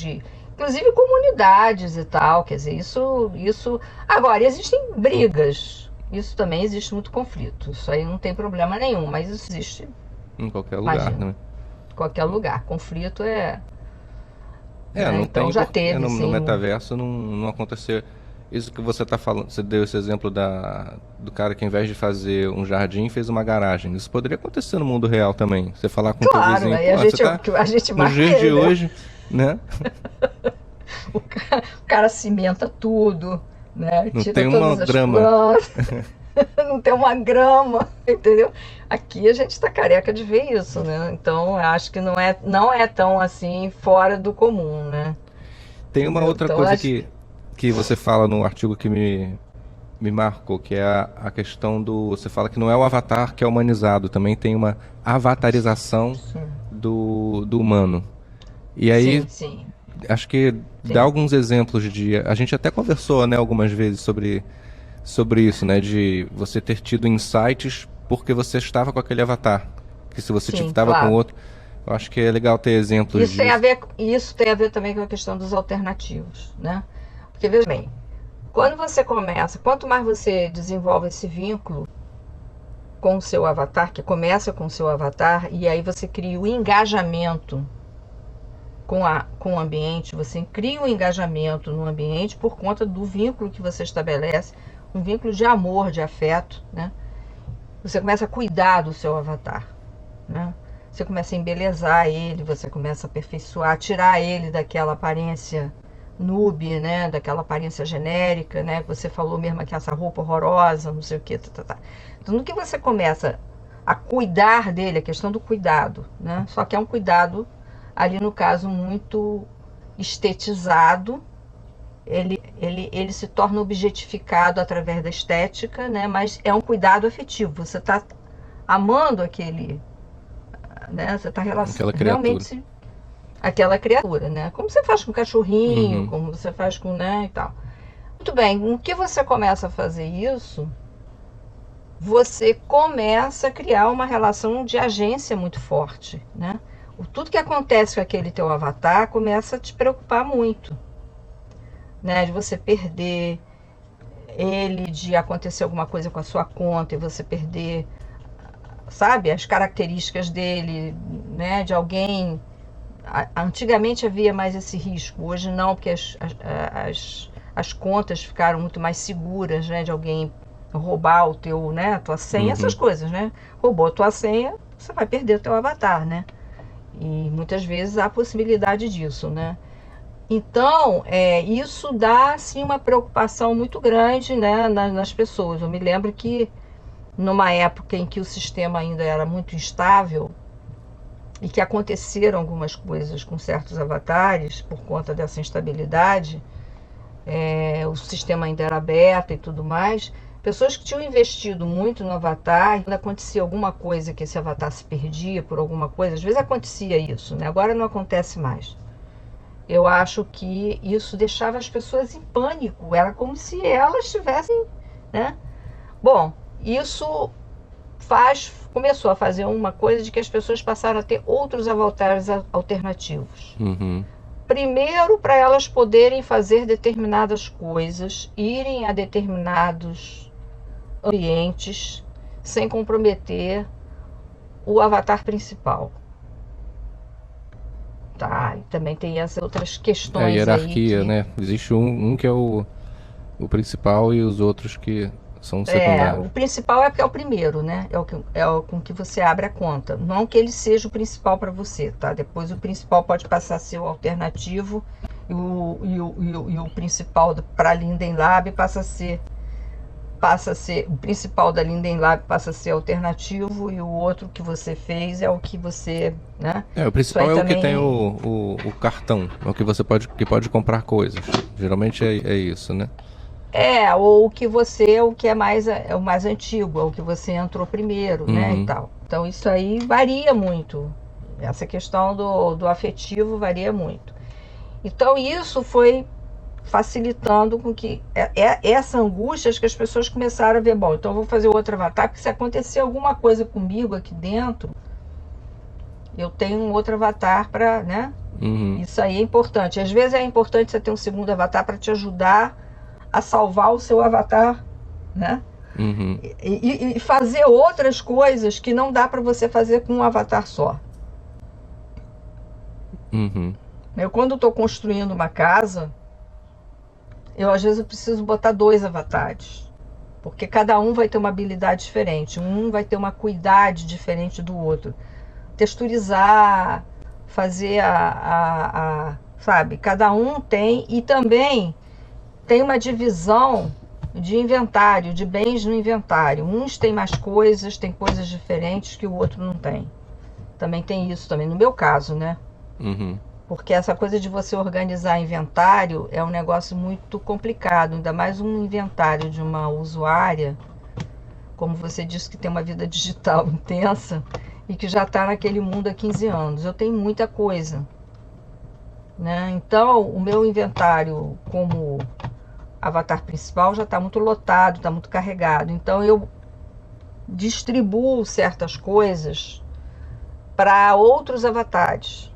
inclusive comunidades e tal, quer dizer, isso. Agora, existem brigas, isso também existe muito conflito, isso aí não tem problema nenhum, mas isso existe em qualquer lugar, né? Qualquer lugar, conflito não então tem, já teve, no sim. metaverso não aconteceu. Isso que você está falando, você deu esse exemplo do cara que, ao invés de fazer um jardim, fez uma garagem. Isso poderia acontecer no mundo real também. Você falar com o teu vizinho, aí a gente nos dias de hoje, né? o cara cimenta tudo, né? Não tira tem todas uma as grama. plantas, não tem uma grama, entendeu? Aqui a gente está careca de ver isso, né? Então eu acho que não é tão assim fora do comum, né? Tem uma outra coisa que você fala no artigo que me marcou, que é a questão você fala que não é o avatar que é humanizado, também tem uma avatarização do humano. E aí, sim. Acho que dá alguns exemplos a gente até conversou, né, algumas vezes sobre isso, né, de você ter tido insights porque você estava com aquele avatar. que se você Sim, estava com claro. outro. Eu acho que é legal ter exemplos Isso tem a disso. ver, isso tem a ver também com a questão dos alternativos, né? Porque, veja bem, quando você começa, quanto mais você desenvolve esse vínculo com o seu avatar, que começa com o seu avatar, e aí você cria o engajamento com o ambiente, você cria um engajamento no ambiente por conta do vínculo que você estabelece, um vínculo de amor, de afeto, né? Você começa a cuidar do seu avatar, né? Você começa a embelezar ele, você começa a aperfeiçoar, tirar ele daquela aparência noob, né? Daquela aparência genérica, né? Que você falou mesmo que essa roupa horrorosa, não sei o que, tá. Então, no que você começa a cuidar dele, a questão do cuidado, né? Só que é um cuidado ali no caso muito estetizado, ele se torna objetificado através da estética, né? Mas é um cuidado afetivo. Você está amando aquele, né? Você está Aquela criatura. realmente aquela criatura, né? Como você faz com o cachorrinho, Uhum. como você faz com, né, e tal. Muito bem, no que você começa a fazer isso, você começa a criar uma relação de agência muito forte, né? Tudo que acontece com aquele teu avatar começa a te preocupar muito, né? De você perder ele, de acontecer alguma coisa com a sua conta e você perder, sabe, as características dele, né? De alguém. Antigamente havia mais esse risco, hoje não, porque as contas ficaram muito mais seguras, né? De alguém roubar o teu, né? A tua senha, essas Uhum. coisas, né? Roubou a tua senha, você vai perder o teu avatar, né? E muitas vezes há a possibilidade disso, né? Então, isso dá assim, uma preocupação muito grande, né, nas pessoas. Eu me lembro que numa época em que o sistema ainda era muito instável e que aconteceram algumas coisas com certos avatares por conta dessa instabilidade, o sistema ainda era aberto e tudo mais. Pessoas que tinham investido muito no avatar, quando acontecia alguma coisa que esse avatar se perdia por alguma coisa, às vezes acontecia isso, né? Agora não acontece mais. Eu acho que isso deixava as pessoas em pânico. Era como se elas tivessem, né? Bom, isso começou a fazer uma coisa de que as pessoas passaram a ter outros avatares alternativos. Uhum. Primeiro, para elas poderem fazer determinadas coisas, irem a determinados ambientes sem comprometer o avatar principal. Tá? E também tem as outras É a questões aí hierarquia, que né? Existe um que é o principal e os outros que são o secundários. principal é porque é o primeiro, né? É o com que você abre a conta. Não que ele seja o principal para você, tá? Depois o principal pode passar a ser o alternativo e o principal para a Linden Lab passa a ser o principal da Linden Lab passa a ser alternativo e o outro que você fez é o que você, né? É, o Isso aí principal é o que tem também o cartão, é o que você pode comprar coisas. Geralmente é isso, né? ou o que é o mais antigo, é o que você entrou primeiro, né, e Uhum. tal. Então isso aí varia muito. Essa questão do afetivo varia muito. Então isso foi facilitando com que essa angústia, acho que as pessoas começaram a ver, bom, então eu vou fazer outro avatar, porque se acontecer alguma coisa comigo aqui dentro, eu tenho um outro avatar para, né? Uhum. Isso aí é importante. Às vezes é importante você ter um segundo avatar para te ajudar a salvar o seu avatar, né? Uhum. E fazer outras coisas que não dá para você fazer com um avatar só. Uhum. Eu, quando estou construindo uma casa, às vezes eu preciso botar 2 avatares, porque cada um vai ter uma habilidade diferente, um vai ter uma cuidade diferente do outro. Texturizar, fazer sabe, cada um tem, e também tem uma divisão de inventário, de bens no inventário. Uns têm mais coisas, tem coisas diferentes que o outro não tem. Também tem isso também, no meu caso, né? Uhum. Porque essa coisa de você organizar inventário é um negócio muito complicado, ainda mais um inventário de uma usuária, como você disse, que tem uma vida digital intensa e que já está naquele mundo há 15 anos. Eu tenho muita coisa, né? Então, o meu inventário como avatar principal já está muito lotado, está muito carregado. Então, eu distribuo certas coisas para outros avatares,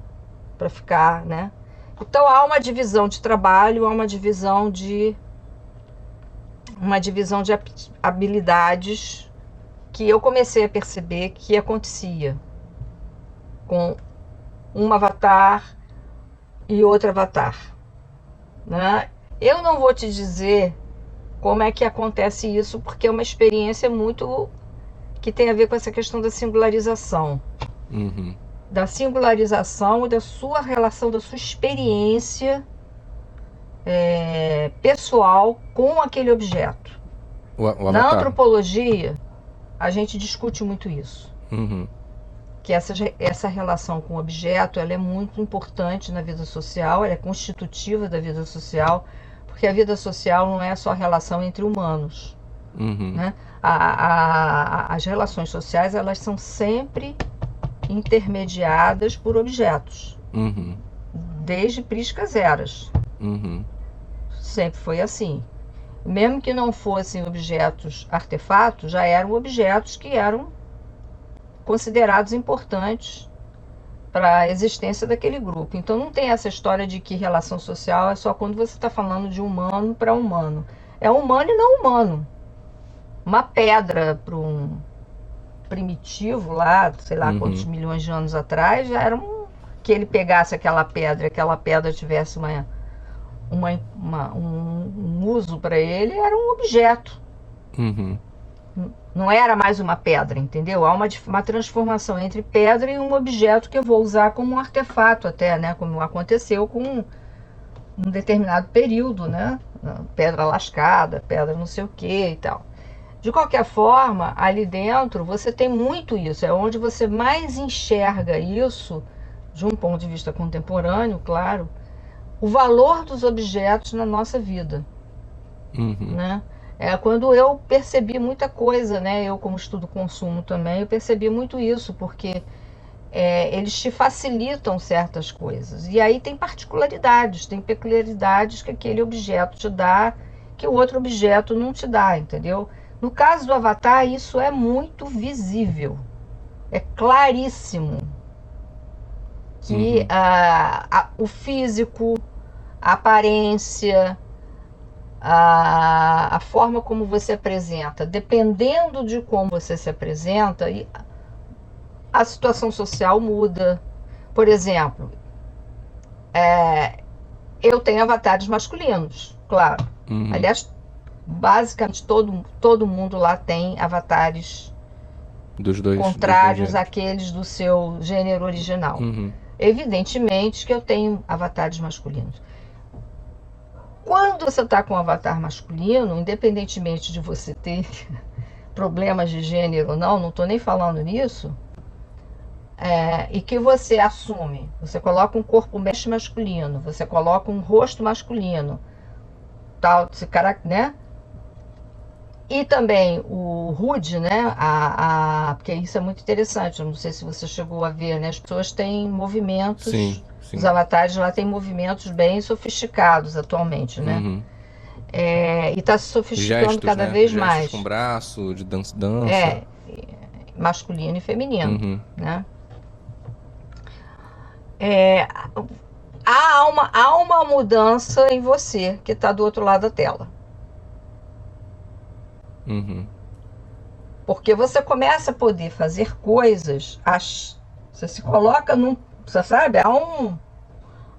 para ficar, né? Então há uma divisão de trabalho, há uma divisão de habilidades que eu comecei a perceber que acontecia com um avatar e outro avatar, né? Eu não vou te dizer como é que acontece isso, porque é uma experiência muito que tem a ver com essa questão da singularização. Da singularização e da sua relação, da sua experiência pessoal com aquele objeto. Na antropologia, a gente discute muito isso. Que essa relação com o objeto, ela é muito importante na vida social, ela é constitutiva da vida social, porque a vida social não é só a relação entre humanos. Né? As relações sociais, elas são sempre intermediadas por objetos, desde priscas eras. Sempre foi assim. Mesmo que não fossem objetos artefatos, já eram objetos que eram considerados importantes para a existência daquele grupo. Então não tem essa história de que relação social é só quando você está falando de humano para humano. É humano e não humano. Uma pedra para um primitivo lá, sei lá quantos milhões de anos atrás, já era que ele pegasse aquela pedra tivesse um uso para ele, era um objeto. Não era mais uma pedra, entendeu? Há uma transformação entre pedra e um objeto que eu vou usar como um artefato até, né? Como aconteceu com um determinado período, né? Pedra lascada, pedra não sei o que e tal. De qualquer forma, ali dentro você tem muito isso, é onde você mais enxerga isso, de um ponto de vista contemporâneo, claro, o valor dos objetos na nossa vida. Né? Quando eu percebi muita coisa, né? Eu como estudo consumo também, eu percebi muito isso, porque eles te facilitam certas coisas. E aí tem particularidades, tem peculiaridades que aquele objeto te dá, que o outro objeto não te dá, entendeu? No caso do avatar, isso é muito visível, é claríssimo que o físico, a aparência, a forma como você apresenta, dependendo de como você se apresenta, a situação social muda. Por exemplo, eu tenho avatares masculinos, claro. Aliás, basicamente todo mundo lá tem avatares contrários àqueles do seu gênero original. Evidentemente que eu tenho avatares masculinos. Quando você está com um avatar masculino, independentemente de você ter problemas de gênero ou não estou nem falando nisso, e que você assume, você coloca um corpo mexe masculino, você coloca um rosto masculino, tal, esse cara, né? E também o HUD, né? Porque isso é muito interessante, eu não sei se você chegou a ver, né? As pessoas têm movimentos, sim. Os avatares lá têm movimentos bem sofisticados atualmente, né? E está se sofisticando gestos, cada vez gestos mais. Com braço, de dança. Masculino e feminino, né? Há uma mudança em você que está do outro lado da tela. Porque você começa a poder fazer coisas, você se coloca num, você sabe,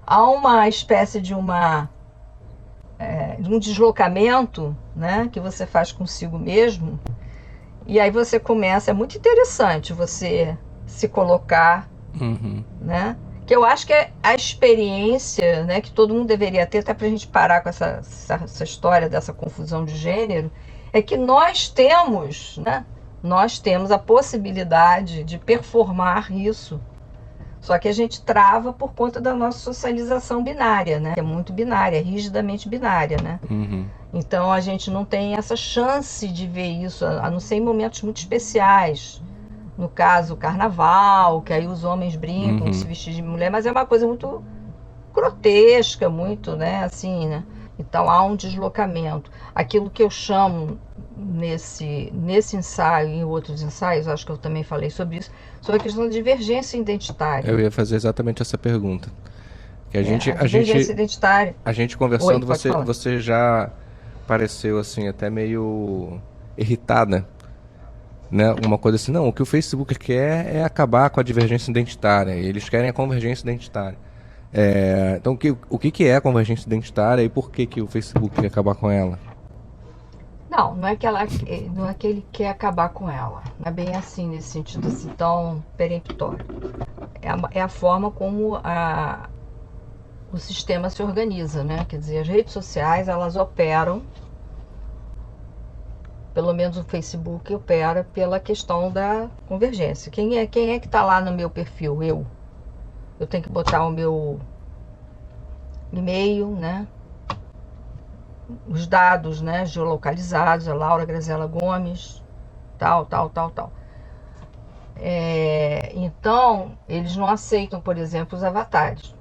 há uma espécie de um deslocamento, né, que você faz consigo mesmo, e aí você começa, é muito interessante você se colocar, né, que eu acho que é a experiência, né, que todo mundo deveria ter, até pra gente parar com essa história dessa confusão de gênero, é que nós temos, né, a possibilidade de performar isso. Só que a gente trava por conta da nossa socialização binária, né? Que é muito binária, rigidamente binária, né? Então a gente não tem essa chance de ver isso, a não ser em momentos muito especiais. No caso, o carnaval, que aí os homens brincam de se vestir de mulher, mas é uma coisa muito grotesca, muito, né? Assim, né? Então há um deslocamento. Aquilo que eu chamo nesse ensaio e em outros ensaios, acho que eu também falei sobre isso, sobre a questão da divergência identitária. Eu ia fazer exatamente essa pergunta. Que A divergência identitária. A gente conversando, Oi, você já pareceu assim até meio irritada, né? Uma coisa assim, não, o que o Facebook quer é acabar com a divergência identitária, eles querem a convergência identitária. Então, o que é a convergência identitária e por que o Facebook quer acabar com ela? Não é que ele quer acabar com ela. Não é bem assim, nesse sentido assim, tão peremptório. É a forma como o sistema se organiza, né? Quer dizer, as redes sociais, elas operam, pelo menos o Facebook opera pela questão da convergência. Quem é que está lá no meu perfil? Eu tenho que botar o meu e-mail, né? Os dados, né, geolocalizados, a Laura Grazela Gomes, tal. Então, eles não aceitam, por exemplo, os avatares.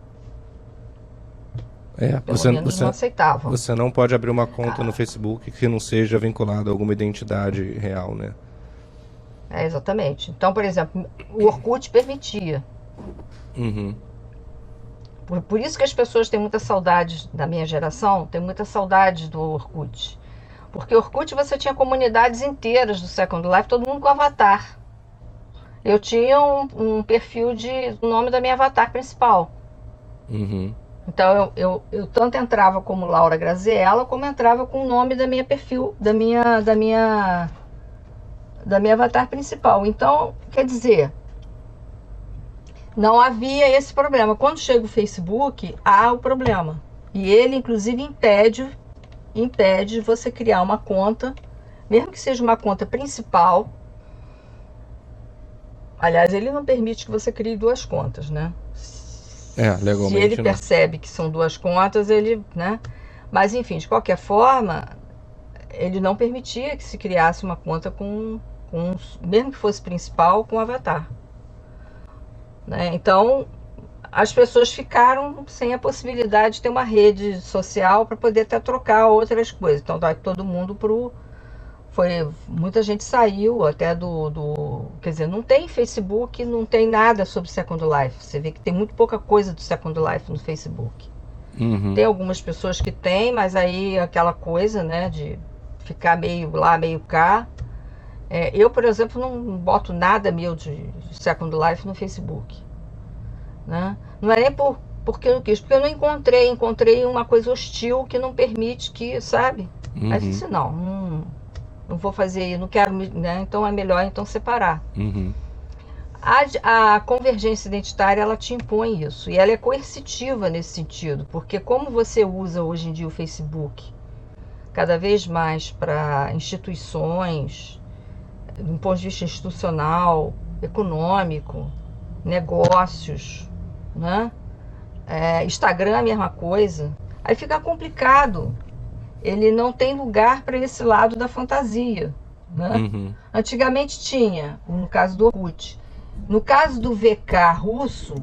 Pelo menos não aceitavam. Você não pode abrir uma conta no Facebook que não seja vinculada a alguma identidade real, né? Exatamente. Então, por exemplo, o Orkut permitia. Uhum. Por isso que as pessoas têm muita saudade da minha geração, tem muita saudade do Orkut. Porque o Orkut você tinha comunidades inteiras do Second Life, todo mundo com avatar. Eu tinha um perfil do nome da minha avatar principal. Uhum. Então eu tanto entrava como Laura Graziella, como entrava com o nome da minha perfil, da minha avatar principal. Então, quer dizer, não havia esse problema. Quando chega o Facebook, há o problema. E ele, inclusive, impede você criar uma conta, mesmo que seja uma conta principal. Aliás, ele não permite que você crie duas contas, né? Legalmente. Se ele percebe que são duas contas, ele, né? Mas, enfim, de qualquer forma, ele não permitia que se criasse uma conta mesmo que fosse principal, com avatar. Né? Então, as pessoas ficaram sem a possibilidade de ter uma rede social para poder até trocar outras coisas. Então, todo mundo muita gente saiu até quer dizer, não tem Facebook, não tem nada sobre Second Life. Você vê que tem muito pouca coisa do Second Life no Facebook. Uhum. Tem algumas pessoas que têm, mas aí aquela coisa, né, de ficar meio lá, meio cá. Eu, por exemplo, não boto nada meu de Second Life no Facebook. Né? Não é nem porque eu quis, porque eu não encontrei uma coisa hostil que não permite que, sabe? Uhum. Aí eu disse, não vou fazer, não quero, né? Então é melhor então separar. Uhum. A convergência identitária, ela te impõe isso, e ela é coercitiva nesse sentido, porque como você usa hoje em dia o Facebook cada vez mais para instituições, do ponto de vista institucional, econômico, negócios, né? Instagram é a mesma coisa, aí fica complicado. Ele não tem lugar para esse lado da fantasia, né? Uhum. Antigamente tinha, no caso do Orkut. No caso do VK russo,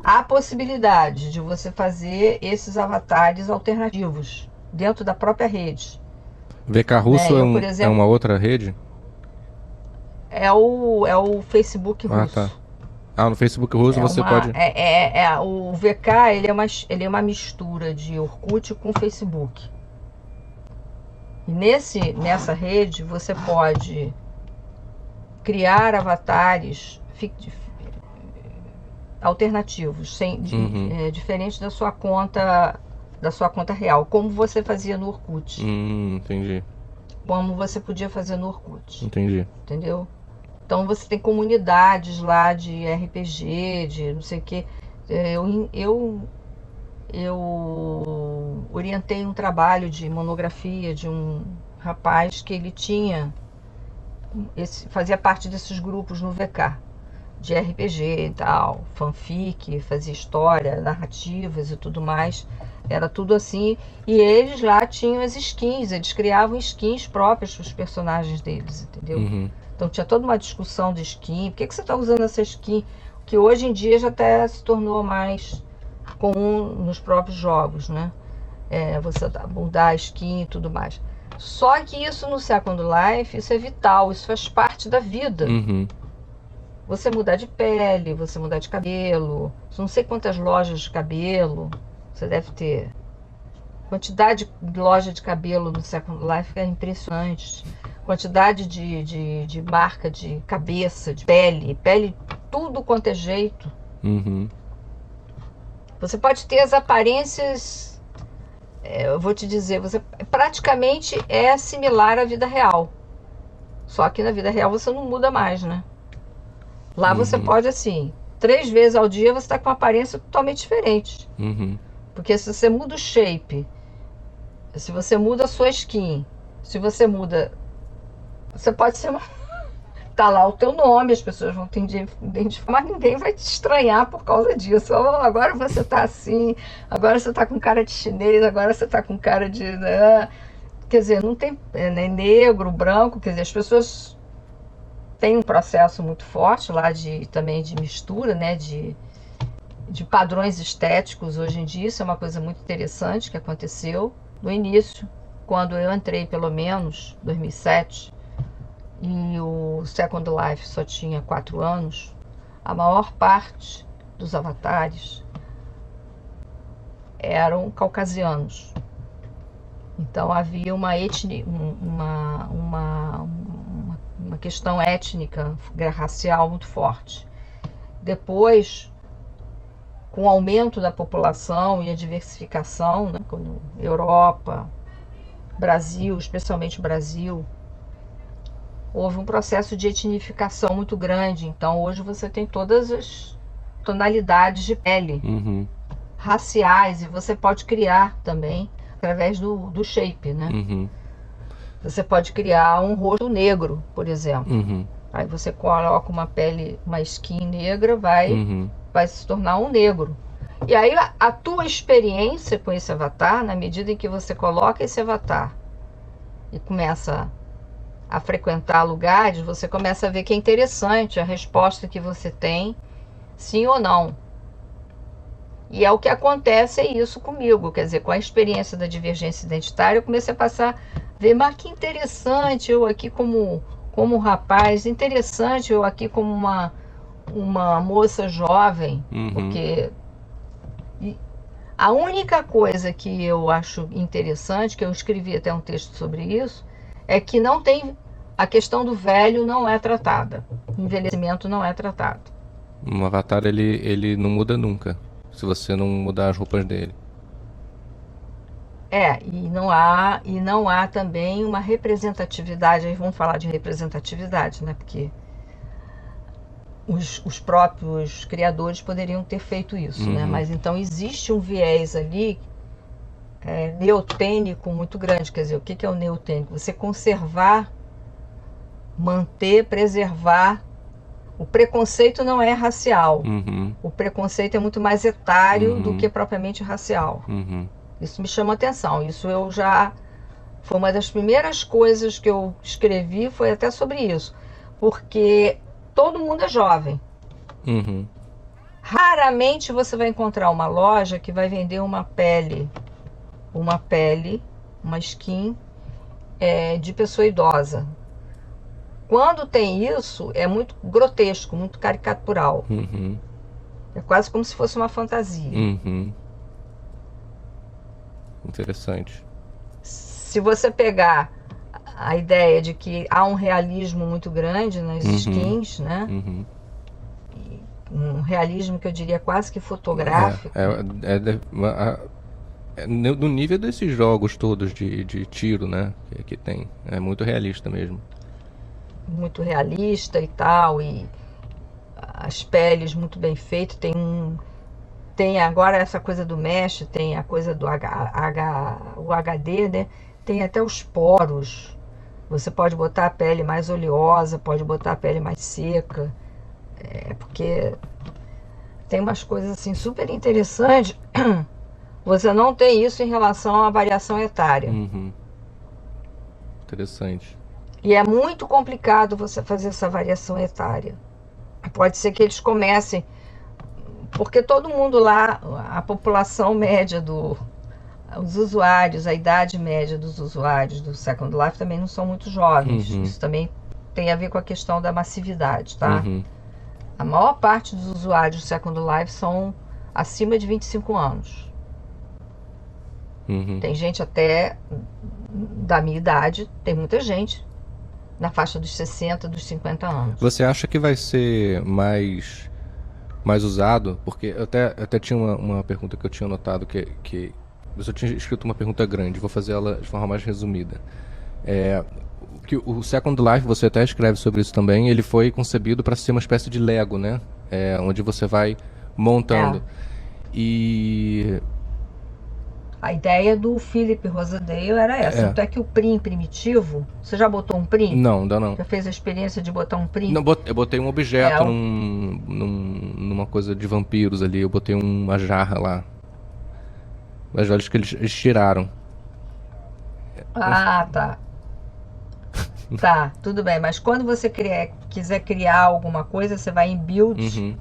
há a possibilidade de você fazer esses avatares alternativos dentro da própria rede. VK russo por exemplo, é uma outra rede? É o Facebook russo. Ah, tá. No Facebook russo você pode... O VK ele é uma mistura de Orkut com Facebook. E nessa rede você pode criar avatares alternativos, diferente da sua conta real, como você fazia no Orkut. Entendi. Como você podia fazer no Orkut. Entendi. Entendeu? Então você tem comunidades lá de RPG, de não sei o que. Eu orientei um trabalho de monografia de um rapaz que ele fazia parte desses grupos no VK, de RPG e tal, fanfic, fazia história, narrativas e tudo mais. Era tudo assim. E eles lá tinham as skins, eles criavam skins próprias para os personagens deles, entendeu? Uhum. Então tinha toda uma discussão de skin. Por que você está usando essa skin? Que hoje em dia já até se tornou mais comum nos próprios jogos, né? você mudar a skin e tudo mais. Só que isso no Second Life, isso é vital, isso faz parte da vida. Uhum. Você mudar de pele, você mudar de cabelo, não sei quantas lojas de cabelo você deve ter. Quantidade de loja de cabelo no Second Life é impressionante. Quantidade de marca de cabeça, de pele, tudo quanto é jeito. Uhum. Você pode ter as aparências, eu vou te dizer, você praticamente é similar à vida real. Só que na vida real você não muda mais, né? Lá você pode, assim, 3 vezes ao dia você está com uma aparência totalmente diferente. Uhum. Porque se você muda o shape, se você muda a sua skin, se você muda... Você pode ser uma... Tá lá o teu nome, as pessoas vão te identificar, mas ninguém vai te estranhar por causa disso. Agora você tá assim, agora você tá com cara de chinês, agora você tá com cara de... Quer dizer, não tem negro, branco, quer dizer, as pessoas têm um processo muito forte lá também de mistura, né, de padrões estéticos hoje em dia. Isso é uma coisa muito interessante que aconteceu no início, quando eu entrei, pelo menos, 2007, e o Second Life só tinha 4 anos, a maior parte dos avatares eram caucasianos. Então havia uma questão étnica, racial muito forte. Depois, com o aumento da população e a diversificação, né, Europa, Brasil, especialmente Brasil, houve um processo de etnificação muito grande. Então hoje você tem todas as tonalidades de pele, raciais, e você pode criar também através do shape, né? Você pode criar um rosto negro, por exemplo. Aí você coloca uma pele, uma skin negra, vai se tornar um negro. E aí a tua experiência com esse avatar, na medida em que você coloca esse avatar e começa a frequentar lugares, você começa a ver que é interessante a resposta que você tem, sim ou não. E é o que acontece, é isso comigo. Quer dizer, com a experiência da divergência identitária, eu comecei a passar a ver, mas que interessante, eu aqui como rapaz, interessante eu aqui como uma moça jovem, porque a única coisa que eu acho interessante, que eu escrevi até um texto sobre isso, é que não tem, a questão do velho não é tratada, o envelhecimento não é tratado. Um avatar, ele não muda nunca, se você não mudar as roupas dele. E não há também uma representatividade, aí vamos falar de representatividade, né? Porque os próprios criadores poderiam ter feito isso, né? Mas então existe um viés ali neotênico muito grande. Quer dizer, o que é o neotênico? Você conservar, manter, preservar. O preconceito não é racial. O preconceito é muito mais etário do que propriamente racial. Isso me chama atenção. Isso foi uma das primeiras coisas que eu escrevi, foi até sobre isso. Porque todo mundo é jovem. Raramente você vai encontrar uma loja que vai vender uma skin de pessoa idosa. Quando tem isso, é muito grotesco, muito caricatural. É quase como se fosse uma fantasia. Interessante. Se você pegar a ideia de que há um realismo muito grande nas skins, né? Um realismo que eu diria quase que fotográfico. No nível desses jogos todos de tiro, né? Que tem. É muito realista mesmo. Muito realista e tal, e as peles muito bem feitas. Tem agora essa coisa do mesh, tem a coisa do o HD, né? Tem até os poros. Você pode botar a pele mais oleosa, pode botar a pele mais seca. Porque tem umas coisas assim super interessantes. Você não tem isso em relação à variação etária. Interessante. E é muito complicado você fazer essa variação etária. Pode ser que eles comecem, porque todo mundo lá, a população média os usuários, a idade média dos usuários do Second Life também não são muito jovens. Isso também tem a ver com a questão da massividade, tá? A maior parte dos usuários do Second Life são acima de 25 anos. Tem gente até da minha idade, tem muita gente na faixa dos 60, dos 50 anos. Você acha que vai ser mais usado? Porque eu até tinha uma pergunta que eu tinha notado que eu só tinha escrito uma pergunta grande, vou fazer ela de forma mais resumida. Que o Second Life, você até escreve sobre isso também, ele foi concebido para ser uma espécie de Lego, né? Onde você vai montando. E a ideia do Philip Rosedale era essa. Tanto é que o Prim primitivo, você já botou um Prim? Não, ainda não. Já fez a experiência de botar um Prim? Não, eu botei um objeto numa coisa de vampiros ali, eu botei uma jarra lá. Mas olha que eles tiraram. Ah, tá. Tá, tudo bem. Mas quando você quiser criar alguma coisa, você vai em Build,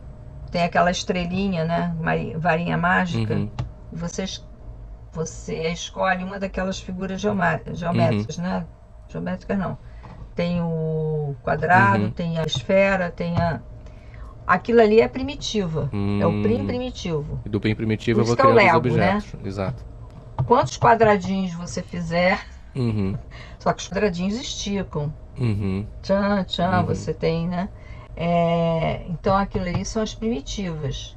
tem aquela estrelinha, né? Varinha mágica. E você escolhe uma daquelas figuras geométricas, né? Geométricas não. Tem o quadrado, tem a esfera, tem a... Aquilo ali é primitiva. É o Prim primitivo. E do Prim primitivo eu vou criar os Lego, objetos. Né? Exato. Quantos quadradinhos você fizer, só que os quadradinhos esticam. Tchan, você tem, né? Então aquilo ali são as primitivas.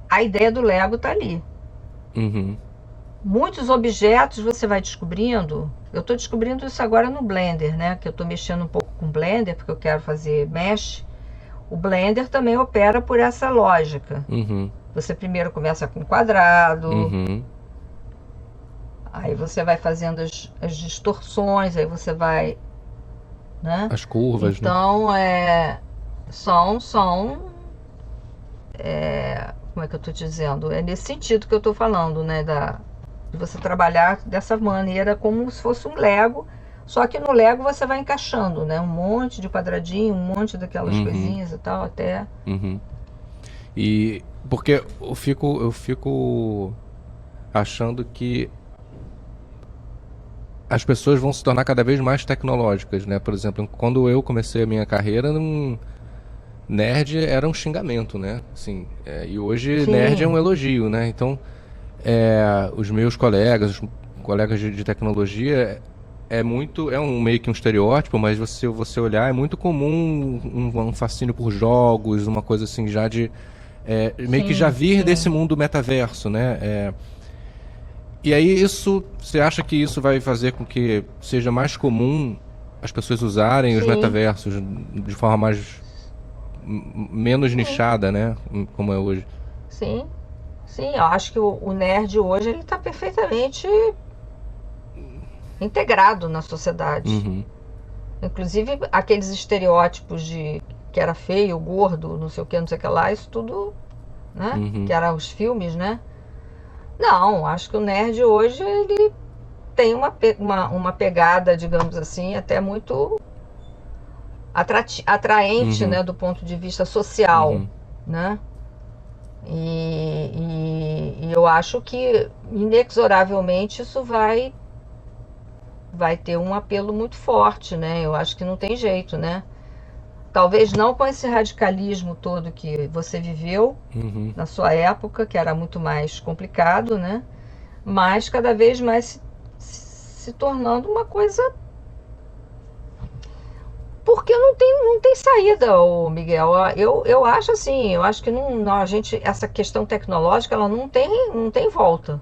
A ideia do Lego tá ali. Muitos objetos você vai descobrindo. Eu estou descobrindo isso agora no Blender, né? Que eu estou mexendo um pouco com o Blender, porque eu quero fazer mesh. O Blender também opera por essa lógica. Você primeiro começa com quadrado, aí você vai fazendo as distorções, aí você vai, né? As curvas, então, né? Como é que eu estou dizendo? É nesse sentido que eu estou falando, né? De você trabalhar dessa maneira como se fosse um Lego. Só que no Lego você vai encaixando, né? Um monte de quadradinho, um monte daquelas coisinhas e tal, até... E porque eu fico achando que as pessoas vão se tornar cada vez mais tecnológicas, né? Por exemplo, quando eu comecei a minha carreira, nerd era um xingamento, né? Assim, e hoje nerd é um elogio, né? Então, os meus colegas de tecnologia... meio que um estereótipo, mas você olhar, é muito comum um fascínio por jogos, uma coisa assim já de meio que já vir desse mundo metaverso, né? E aí você acha que isso vai fazer com que seja mais comum as pessoas usarem os metaversos de forma menos nichada, né? Como é hoje? Sim, eu acho que o nerd hoje ele está perfeitamente integrado na sociedade. Inclusive aqueles estereótipos de que era feio, gordo, não sei o que lá, isso tudo, né? Que eram os filmes, né? Não, acho que o nerd hoje ele tem uma pegada, digamos assim, até muito atraente, né? Do ponto de vista social, né? E eu acho que inexoravelmente isso vai ter um apelo muito forte, né? Eu acho que não tem jeito, né? Talvez não com esse radicalismo todo que você viveu na sua época, que era muito mais complicado, né? Mas cada vez mais se tornando uma coisa... Porque não tem saída, Miguel. Eu acho assim, eu acho que essa questão tecnológica, ela não tem volta.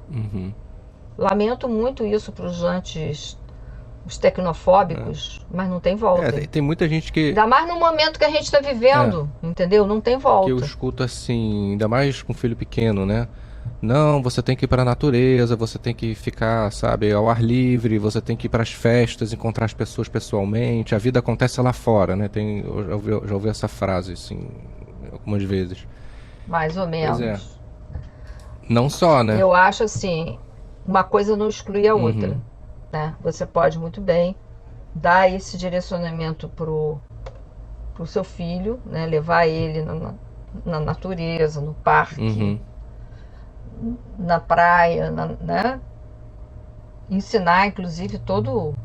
Lamento muito isso para os tecnofóbicos, mas não tem volta. Tem muita gente que... Ainda mais no momento que a gente está vivendo, entendeu? Não tem volta. Que eu escuto assim, ainda mais com filho pequeno, né? Não, você tem que ir para a natureza, você tem que ficar, sabe, ao ar livre, você tem que ir para as festas, encontrar as pessoas pessoalmente, a vida acontece lá fora, né? Eu já ouvi essa frase, assim, algumas vezes. Mais ou menos. Pois é. Não só, né? Eu acho assim, uma coisa não exclui a outra. Né? Você pode muito bem dar esse direcionamento pro seu filho, né? Levar ele na natureza, no parque, na praia, né? ensinar, inclusive, todo o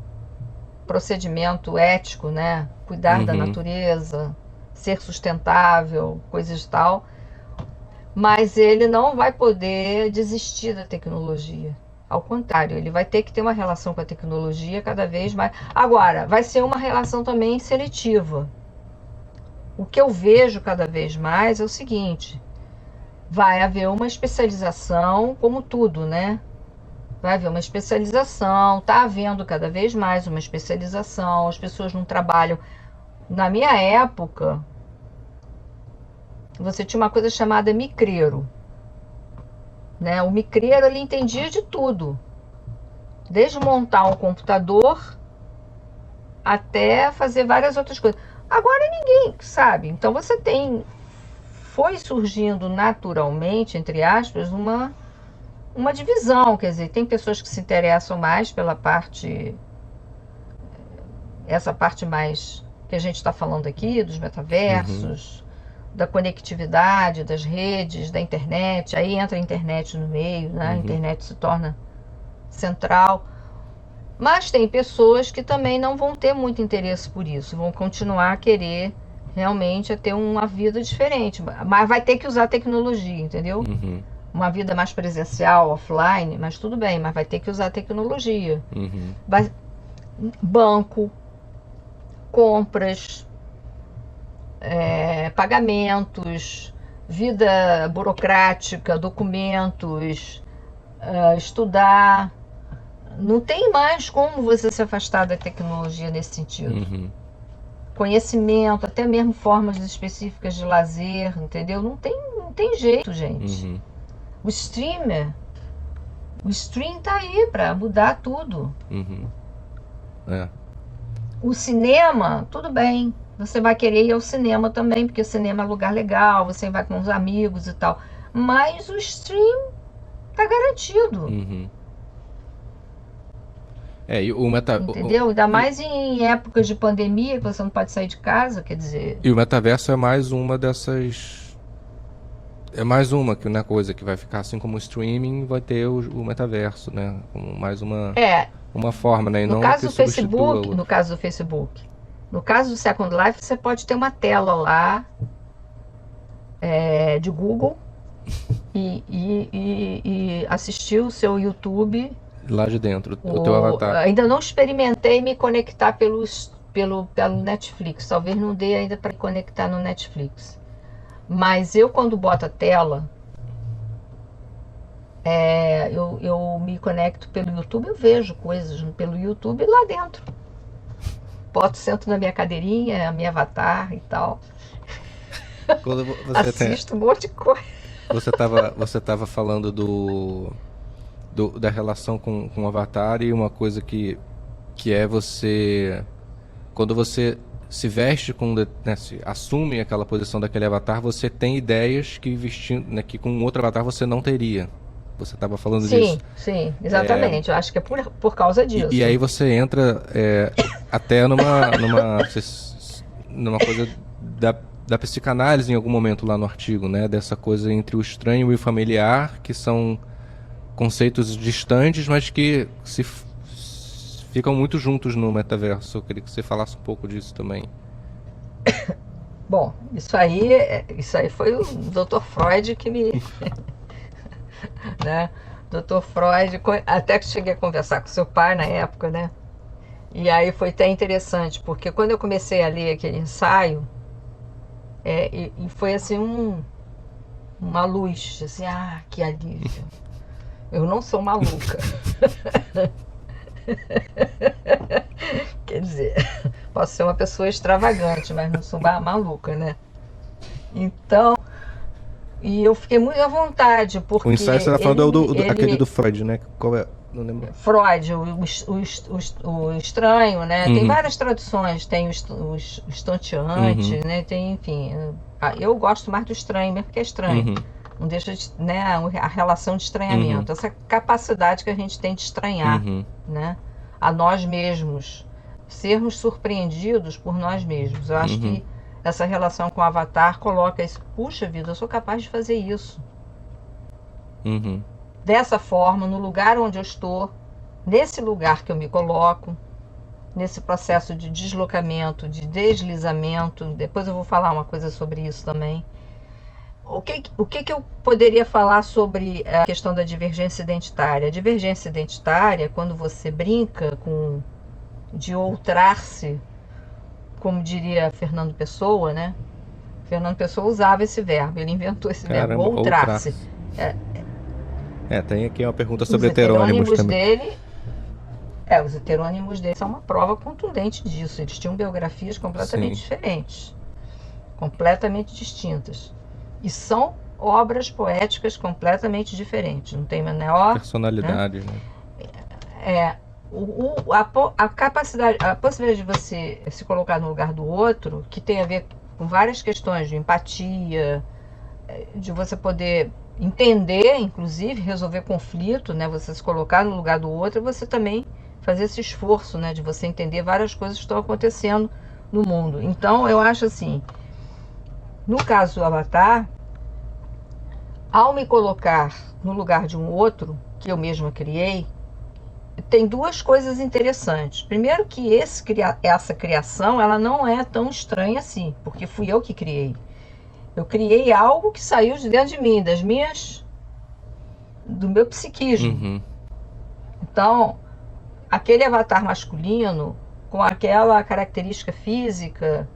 procedimento ético, né? Cuidar da natureza, ser sustentável, coisas e tal. Mas ele não vai poder desistir da tecnologia. Ao contrário, ele vai ter que ter uma relação com a tecnologia cada vez mais. Agora, vai ser uma relação também seletiva. O que eu vejo cada vez mais é o seguinte: vai haver uma especialização, como tudo, né? Vai haver uma especialização, está havendo cada vez mais uma especialização, as pessoas não trabalham. Na minha época, você tinha uma coisa chamada micreiro, né? O micreiro, ele entendia de tudo, desde montar um computador até fazer várias outras coisas. Agora ninguém sabe. Então foi surgindo naturalmente, entre aspas, uma divisão, quer dizer, tem pessoas que se interessam mais pela parte, essa parte mais que a gente está falando aqui, dos metaversos, da conectividade, das redes, da internet, aí entra a internet no meio, né? A internet se torna central. Mas tem pessoas que também não vão ter muito interesse por isso, vão continuar a querer realmente ter uma vida diferente, mas vai ter que usar tecnologia, entendeu? Uma vida mais presencial, offline, mas tudo bem, mas vai ter que usar tecnologia. Banco, compras, pagamentos, vida burocrática, documentos, estudar. Não tem mais como você se afastar da tecnologia nesse sentido. Conhecimento, até mesmo formas específicas de lazer, entendeu? Não tem jeito, gente. O stream tá aí para mudar tudo. O cinema, tudo bem. Você vai querer ir ao cinema também, porque o cinema é um lugar legal, você vai com os amigos e tal. Mas o stream tá garantido. E o entendeu? Ainda mais em épocas de pandemia, que você não pode sair de casa, quer dizer... E o metaverso é mais uma dessas... É mais uma coisa que vai ficar assim como o streaming, vai ter o metaverso, né? Como mais uma forma, né? E no caso do Facebook, no caso do Second Life, você pode ter uma tela lá de Google e assistir o seu YouTube lá de dentro, o teu avatar. Ainda não experimentei me conectar pelo Netflix, talvez não dê ainda para conectar no Netflix. Mas eu, quando boto a tela, eu me conecto pelo YouTube, eu vejo coisas pelo YouTube lá dentro. Sento na minha cadeirinha, a minha avatar e tal. Quando você assisto um monte de coisa. Você tava falando da relação com o avatar, e uma coisa que é você... Quando você se veste se assume aquela posição daquele avatar, você tem ideias que vestindo, né, que com outro avatar você não teria. Você estava falando disso. Sim, exatamente. Eu acho que é por causa disso. E aí você entra até numa coisa da psicanálise em algum momento lá no artigo, né? Dessa coisa entre o estranho e o familiar, que são conceitos distantes, mas que ficam muito juntos no metaverso. Eu queria que você falasse um pouco disso também. Bom, isso aí foi o Dr. Freud que me... né? Dr. Freud, até que cheguei a conversar com seu pai na época, né? E aí foi até interessante, porque quando eu comecei a ler aquele ensaio, e foi assim uma luz, assim, que alívio. Eu não sou maluca. Quer dizer, posso ser uma pessoa extravagante, mas não sou maluca, né? Então, e eu fiquei muito à vontade, porque... O ensaio você está falando aquele do Freud, né? Qual é? Não lembro. Freud, o estranho, né? Tem várias traduções, tem o estonteante, né? Tem, enfim... Eu gosto mais do estranho, mesmo porque é estranho. Não deixa de, né, a relação de estranhamento, essa capacidade que a gente tem de estranhar, né, a nós mesmos, sermos surpreendidos por nós mesmos. Eu acho que essa relação com o avatar coloca isso, puxa vida, eu sou capaz de fazer isso. Dessa forma, no lugar onde eu estou, nesse lugar que eu me coloco, nesse processo de deslocamento, de deslizamento. Depois eu vou falar uma coisa sobre isso também. O que eu poderia falar sobre a questão da divergência identitária? A divergência identitária é quando você brinca de outrar-se, como diria Fernando Pessoa, né? Fernando Pessoa usava esse verbo, ele inventou esse verbo, outrar-se. Tem aqui uma pergunta sobre heterônimos também. Os heterônimos dele são uma prova contundente disso. Eles tinham biografias completamente diferentes, completamente distintas. E são obras poéticas completamente diferentes. Não tem a menor personalidade, né? A capacidade, a possibilidade de você se colocar no lugar do outro, que tem a ver com várias questões de empatia, de você poder entender, inclusive, resolver conflito, né? Você se colocar no lugar do outro, e você também fazer esse esforço, né? De você entender várias coisas que estão acontecendo no mundo. Então, eu acho assim, no caso do Avatar, ao me colocar no lugar de um outro, que eu mesma criei, tem duas coisas interessantes. Primeiro que essa criação, ela não é tão estranha assim, porque fui eu que criei. Eu criei algo que saiu de dentro de mim, do meu psiquismo. Então, aquele avatar masculino, com aquela característica física,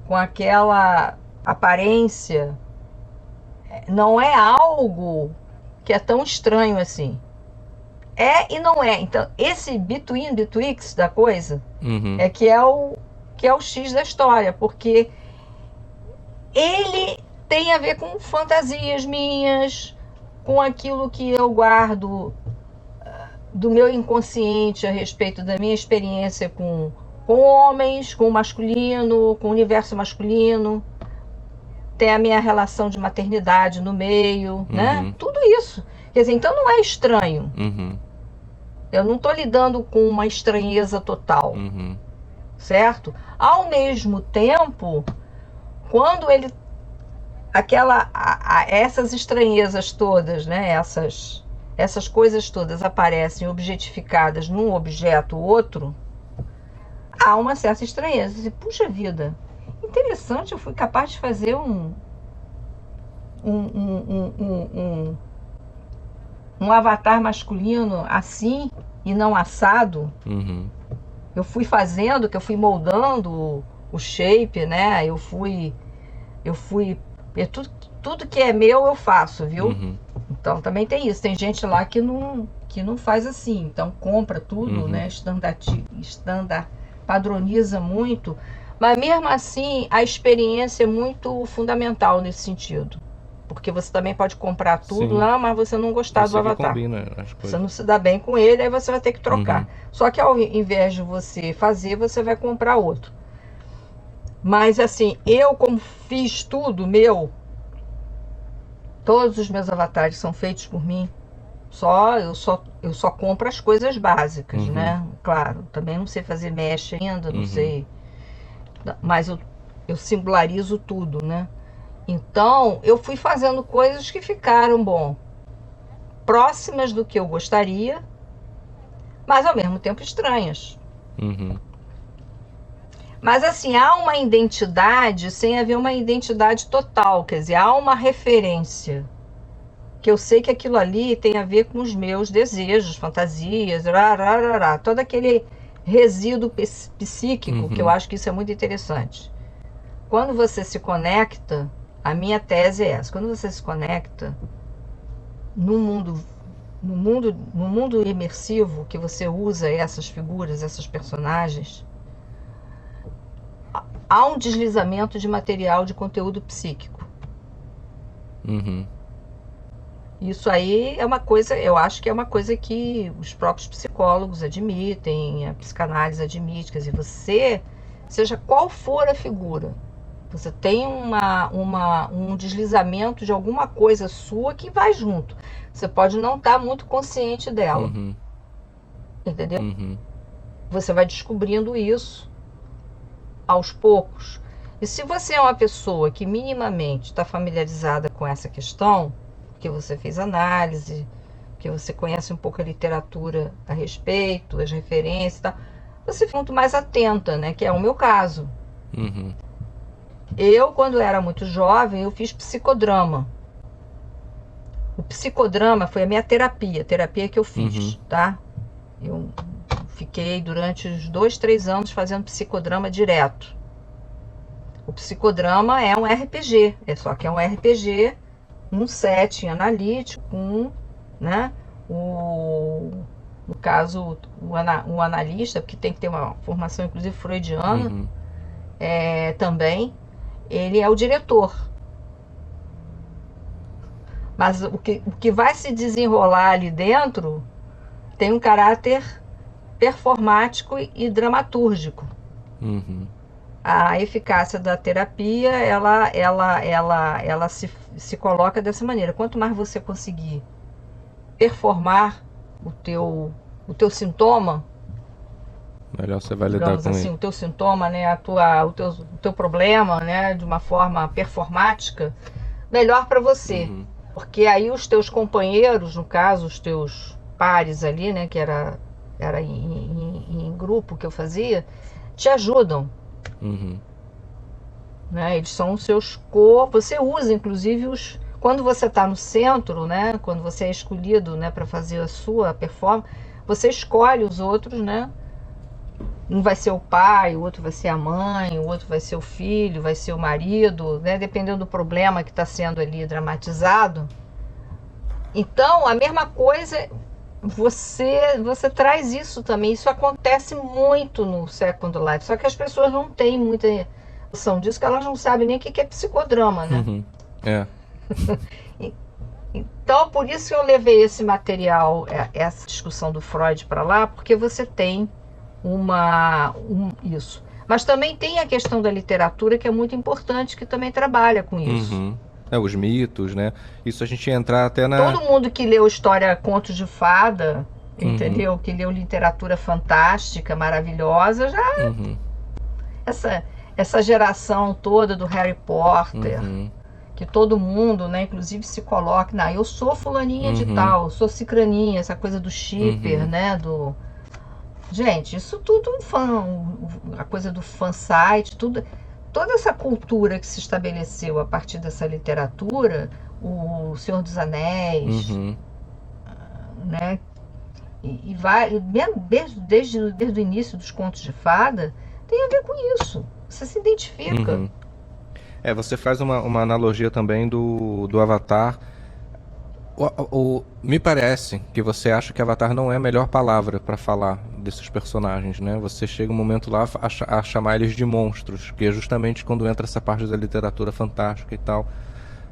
com aquela aparência, não é algo que é tão estranho assim. É e não é. Então, esse betwixt da coisa que é o X da história, porque ele tem a ver com fantasias minhas, com aquilo que eu guardo do meu inconsciente a respeito da minha experiência com homens, com o masculino, com o universo masculino. Tem a minha relação de maternidade no meio, né? Tudo isso. Quer dizer, então não é estranho. Eu não estou lidando com uma estranheza total. Certo? Ao mesmo tempo, quando ele... essas estranhezas todas, né? Essas coisas todas aparecem objetificadas num objeto outro, há uma certa estranheza. Puxa vida, interessante, eu fui capaz de fazer um avatar masculino assim e não assado. Eu fui fazendo, que eu fui moldando o shape, né? Eu fui tudo que é meu eu faço, viu? Então também tem isso. Tem gente lá que não faz assim. Então compra tudo, né? Padroniza muito. Mas mesmo assim, a experiência é muito fundamental nesse sentido. Porque você também pode comprar tudo, mas você não gostar do avatar. Combina as coisas. Você não se dá bem com ele, aí você vai ter que trocar. Só que ao invés de você fazer, você vai comprar outro. Mas assim, eu como fiz tudo meu, todos os meus avatares são feitos por mim. Eu só compro as coisas básicas, né? Claro, também não sei fazer mesh ainda, não sei. Mas eu singularizo tudo, né? Então, eu fui fazendo coisas que ficaram, próximas do que eu gostaria, mas ao mesmo tempo estranhas. Mas assim, há uma identidade sem haver uma identidade total, quer dizer, há uma referência, que eu sei que aquilo ali tem a ver com os meus desejos, fantasias, todo aquele resíduo psíquico, que eu acho que isso é muito interessante. Quando você se conecta, a minha tese é essa, quando você se conecta no mundo imersivo, que você usa essas figuras, essas personagens, há um deslizamento de material, de conteúdo psíquico. Isso aí é uma coisa, eu acho que é uma coisa que os próprios psicólogos admitem, a psicanálise admite, quer dizer, você, seja qual for a figura, você tem um deslizamento de alguma coisa sua que vai junto. Você pode não estar muito consciente dela. Entendeu? Você vai descobrindo isso aos poucos. E se você é uma pessoa que minimamente está familiarizada com essa questão, que você fez análise, porque você conhece um pouco a literatura a respeito, as referências e tal, você fica muito mais atenta, né? Que é o meu caso. Uhum. Eu, quando era muito jovem, eu fiz psicodrama. O psicodrama foi a minha terapia que eu fiz, tá? Eu fiquei durante uns 2, 3 anos fazendo psicodrama direto. O psicodrama é um RPG, só que é um RPG, um setting analítico, né? No caso, o analista, porque tem que ter uma formação, inclusive, freudiana, também, ele é o diretor. Mas o que vai se desenrolar ali dentro tem um caráter performático e dramatúrgico. A eficácia da terapia, ela se coloca dessa maneira. Quanto mais você conseguir performar o teu sintoma, melhor você vai lidar digamos com assim, ele. o teu sintoma, né, o teu problema, né, de uma forma performática, melhor para você. Porque aí os teus companheiros, no caso, os teus pares ali, né, que era em grupo que eu fazia, te ajudam. Né? Eles são os seus você usa inclusive quando você está no centro, né? Quando você é escolhido, né, para fazer a sua performance, você escolhe os outros, né? Um vai ser o pai, o outro vai ser a mãe, o outro vai ser o filho, vai ser o marido, né? Dependendo do problema que está sendo ali dramatizado. Então, a mesma coisa, você traz isso também. Isso acontece muito no Second Life, só que as pessoas não têm muita noção disso, que elas não sabem nem o que é psicodrama, né? Então, por isso que eu levei esse material, essa discussão do Freud para lá, porque você tem isso. Mas também tem a questão da literatura, que é muito importante, que também trabalha com isso. Os mitos, né? Isso a gente ia entrar até na... Todo mundo que leu história, contos de fada, entendeu? Que leu literatura fantástica, maravilhosa, já... Essa geração toda do Harry Potter, que todo mundo, né, inclusive se coloca, eu sou fulaninha de tal, eu sou cicraninha, essa coisa do shipper, né, Gente, isso tudo a coisa do fansite, toda essa cultura que se estabeleceu a partir dessa literatura, o Senhor dos Anéis, né, e vai, desde o início dos contos de fada, tem a ver com isso. Você se identifica. Você faz uma analogia também do Avatar. Me parece que você acha que Avatar não é a melhor palavra para falar desses personagens, né? Você chega um momento lá a chamar eles de monstros, que é justamente quando entra essa parte da literatura fantástica e tal.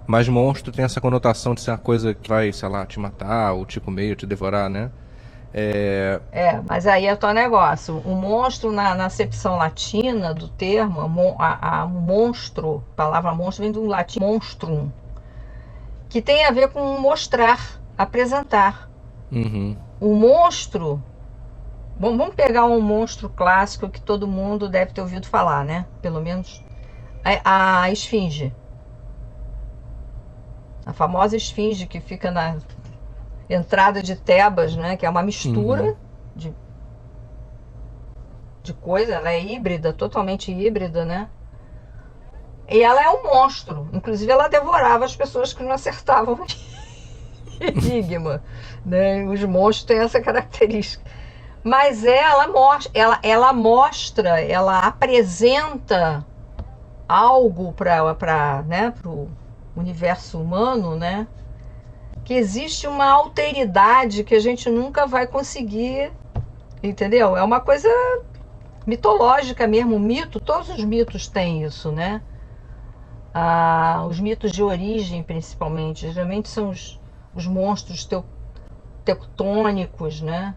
Mas monstro tem essa conotação de ser uma coisa que vai, sei lá, te matar, ou te comer, ou te devorar, né? Mas aí é o teu negócio. O monstro, na acepção latina do termo, monstro, a palavra monstro vem do latim monstrum, que tem a ver com mostrar, apresentar. O monstro, vamos pegar um monstro clássico que todo mundo deve ter ouvido falar, né? Pelo menos a esfinge. A famosa esfinge que fica na entrada de Tebas, né? Que é uma mistura de coisa, ela é híbrida, totalmente híbrida, né? E ela é um monstro. Inclusive, ela devorava as pessoas que não acertavam o enigma, né? Os monstros têm essa característica. Mas ela mostra, ela apresenta algo para, né, pro universo humano, né? Que existe uma alteridade que a gente nunca vai conseguir, entendeu? É uma coisa mitológica mesmo, mito, todos os mitos têm isso, né? Os mitos de origem, principalmente, geralmente são os monstros tectônicos, né?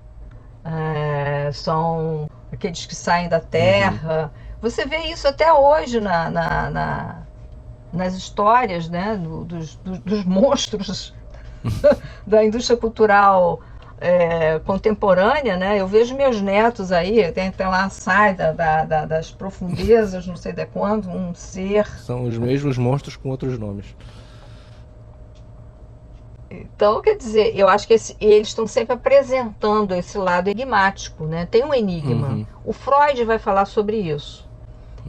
São aqueles que saem da terra. Você vê isso até hoje nas histórias, né? Dos monstros da indústria cultural contemporânea, né? Eu vejo meus netos aí, tem lá, sai das profundezas, não sei de quando, um ser. São os mesmos monstros com outros nomes. Então, quer dizer, eu acho que eles estão sempre apresentando esse lado enigmático, né? Tem um enigma. Uhum. O Freud vai falar sobre isso.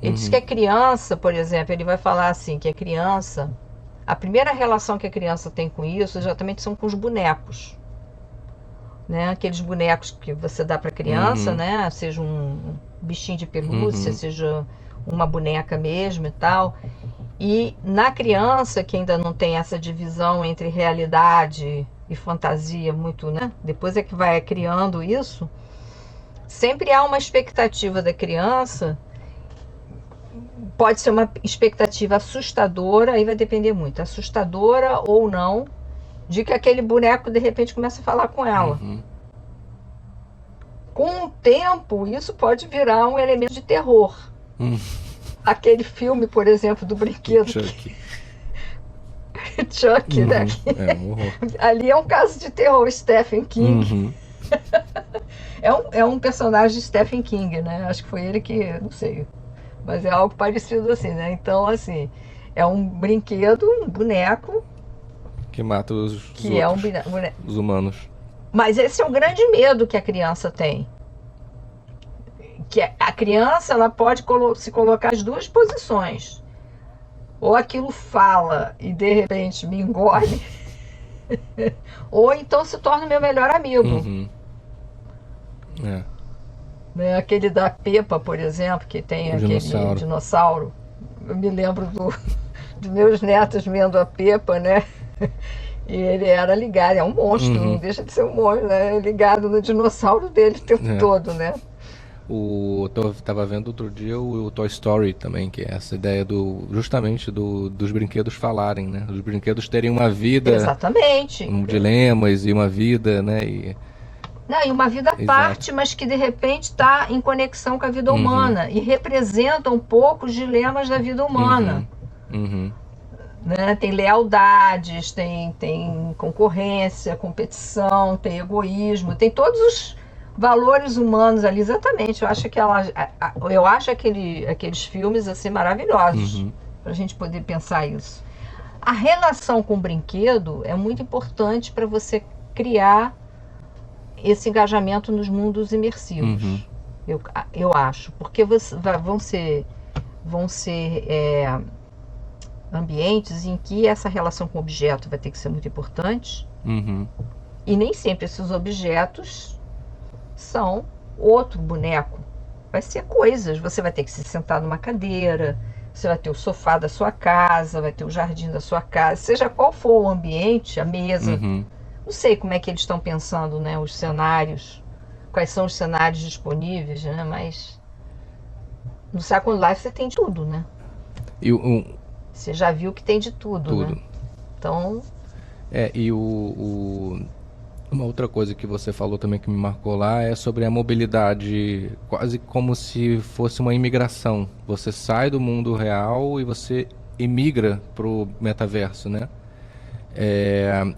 Ele diz que a criança, por exemplo, ele vai falar assim, que a criança, a primeira relação que a criança tem com isso exatamente são com os bonecos. Né? Aqueles bonecos que você dá para a criança, Uhum. né? Seja um bichinho de pelúcia, Uhum. seja uma boneca mesmo e tal. E na criança, que ainda não tem essa divisão entre realidade e fantasia muito, né? Depois é que vai criando isso, sempre há uma expectativa da criança. Pode ser uma expectativa assustadora, aí vai depender muito, assustadora ou não, de que aquele boneco de repente começa a falar com ela. Uhum. Com o tempo, isso pode virar um elemento de terror. Aquele filme, por exemplo, do brinquedo Chuck. Chuck, Uhum. né? É um horror. Ali é um caso de terror, Stephen King. Uhum. É um personagem de Stephen King, né? Acho que foi ele que, não sei, mas é algo parecido assim, né? Então, assim, é um brinquedo, um boneco, Que mata os que é um outros, boneco. os humanos. Mas esse é o grande medo que a criança tem. Que a criança, ela pode se colocar as duas posições. Ou aquilo fala e de repente me engole, ou então se torna meu melhor amigo. Uhum. É. Né? Aquele da Peppa, por exemplo, que tem O aquele dinossauro. Eu me lembro dos meus netos vendo a Peppa, né? E ele era ligado, é um monstro, Uhum. não deixa de ser um monstro, né? Ligado no dinossauro dele o tempo todo, né? Tava vendo outro dia o Toy Story também, que é essa ideia justamente dos brinquedos falarem, né? Os brinquedos terem uma vida, Exatamente. dilemas e uma vida, né? Não, e uma vida à parte, mas que de repente está em conexão com a vida humana e representa um pouco os dilemas da vida humana. Uhum. Né? Tem lealdades, tem concorrência, competição, tem egoísmo, tem todos os valores humanos ali, exatamente. Eu acho que aqueles filmes assim maravilhosos para a gente poder pensar isso. A relação com o brinquedo é muito importante para você criar esse engajamento nos mundos imersivos. Eu acho, porque vão ser ambientes em que essa relação com o objeto vai ter que ser muito importante. E nem sempre esses objetos são outro boneco. Vai ser coisas. Você vai ter que se sentar numa cadeira, você vai ter o sofá da sua casa, vai ter o jardim da sua casa, seja qual for o ambiente, a mesa. Não sei como é que eles estão pensando, né, os cenários, quais são os cenários disponíveis, né, mas no Second Life você tem de tudo, né? Você já viu que tem de tudo. Né? Então... Uma outra coisa que você falou também que me marcou lá é sobre a mobilidade, quase como se fosse uma imigração. Você sai do mundo real e você emigra pro metaverso, né?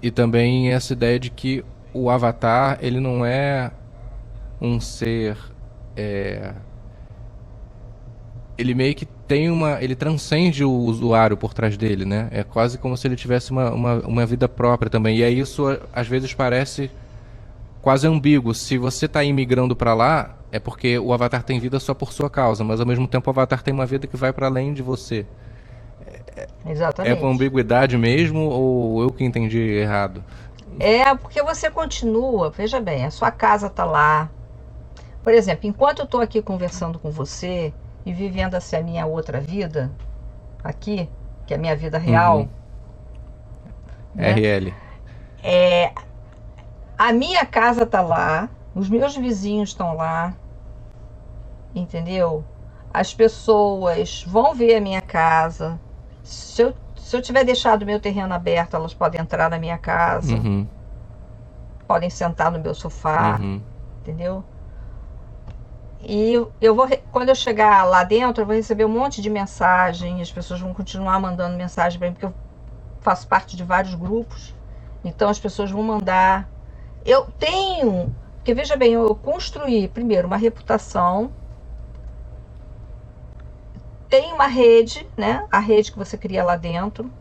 E também essa ideia de que o avatar, ele não é um ser... ele meio que tem ele transcende o usuário por trás dele, né? É quase como se ele tivesse uma vida própria também. E aí isso às vezes parece quase ambíguo. Se você está imigrando para lá, é porque o avatar tem vida só por sua causa, mas ao mesmo tempo o avatar tem uma vida que vai para além de você. Exatamente. É uma ambiguidade mesmo ou eu que entendi errado? Porque você continua, veja bem, a sua casa está lá. Por exemplo, enquanto eu estou aqui conversando com você e vivendo essa minha outra vida aqui, que é a minha vida real, né? RL. A minha casa tá lá, os meus vizinhos estão lá, entendeu? As pessoas vão ver a minha casa. Se eu tiver deixado o meu terreno aberto, elas podem entrar na minha casa, podem sentar no meu sofá, entendeu? E quando eu chegar lá dentro, eu vou receber um monte de mensagem, as pessoas vão continuar mandando mensagem para mim, porque eu faço parte de vários grupos, então as pessoas vão mandar. Porque veja bem, eu construí primeiro uma reputação, tem uma rede, né? A rede que você cria lá dentro.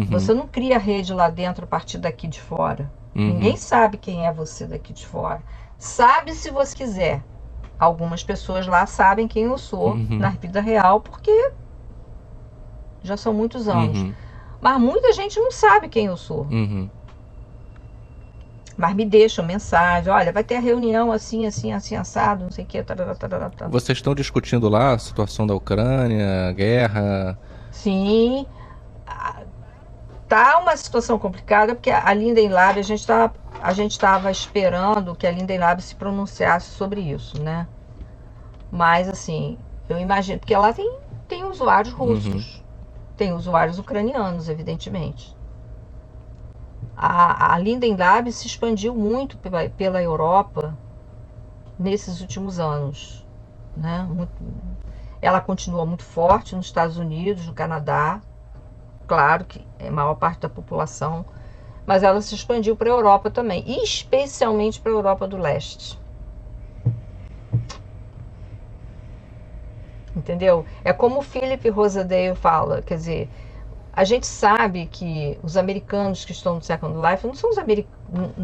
Você não cria rede lá dentro a partir daqui de fora. Ninguém sabe quem é você daqui de fora. Sabe se você quiser. Algumas pessoas lá sabem quem eu sou na vida real, porque já são muitos anos. Mas muita gente não sabe quem eu sou. Mas me deixam mensagem, olha, vai ter a reunião assim, assim, assim, assado, não sei o que. Vocês estão discutindo lá a situação da Ucrânia, a guerra? Sim. Tá uma situação complicada, porque a Linden Lab, a gente estava esperando que a Linden Lab se pronunciasse sobre isso, né? Mas, assim, eu imagino, porque lá tem usuários russos, tem usuários ucranianos, evidentemente. A Linden Lab se expandiu muito pela Europa nesses últimos anos, né? Ela continua muito forte nos Estados Unidos, no Canadá, claro que é a maior parte da população, mas ela se expandiu para a Europa também, e especialmente para a Europa do Leste. Entendeu? É como o Philip Rosedale fala, quer dizer, a gente sabe que os americanos que estão no Second Life não são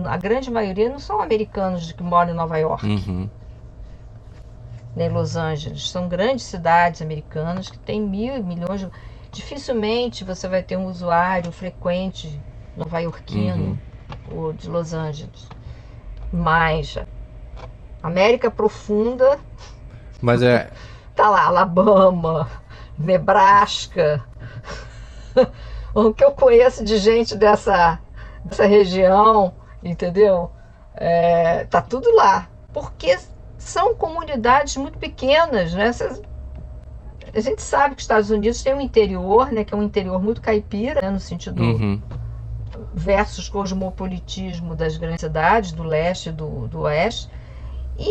a grande maioria não são americanos que moram em Nova York, nem Los Angeles. São grandes cidades americanas que têm milhões de... Dificilmente você vai ter um usuário frequente nova-iorquino ou de Los Angeles. Mas América Profunda... Mas tá lá, Alabama, Nebraska... O que eu conheço de gente dessa região, entendeu? Tá tudo lá. Porque são comunidades muito pequenas, né? A gente sabe que os Estados Unidos tem um interior, né? Que é um interior muito caipira, né, no sentido versus cosmopolitismo das grandes cidades, do leste e do oeste. E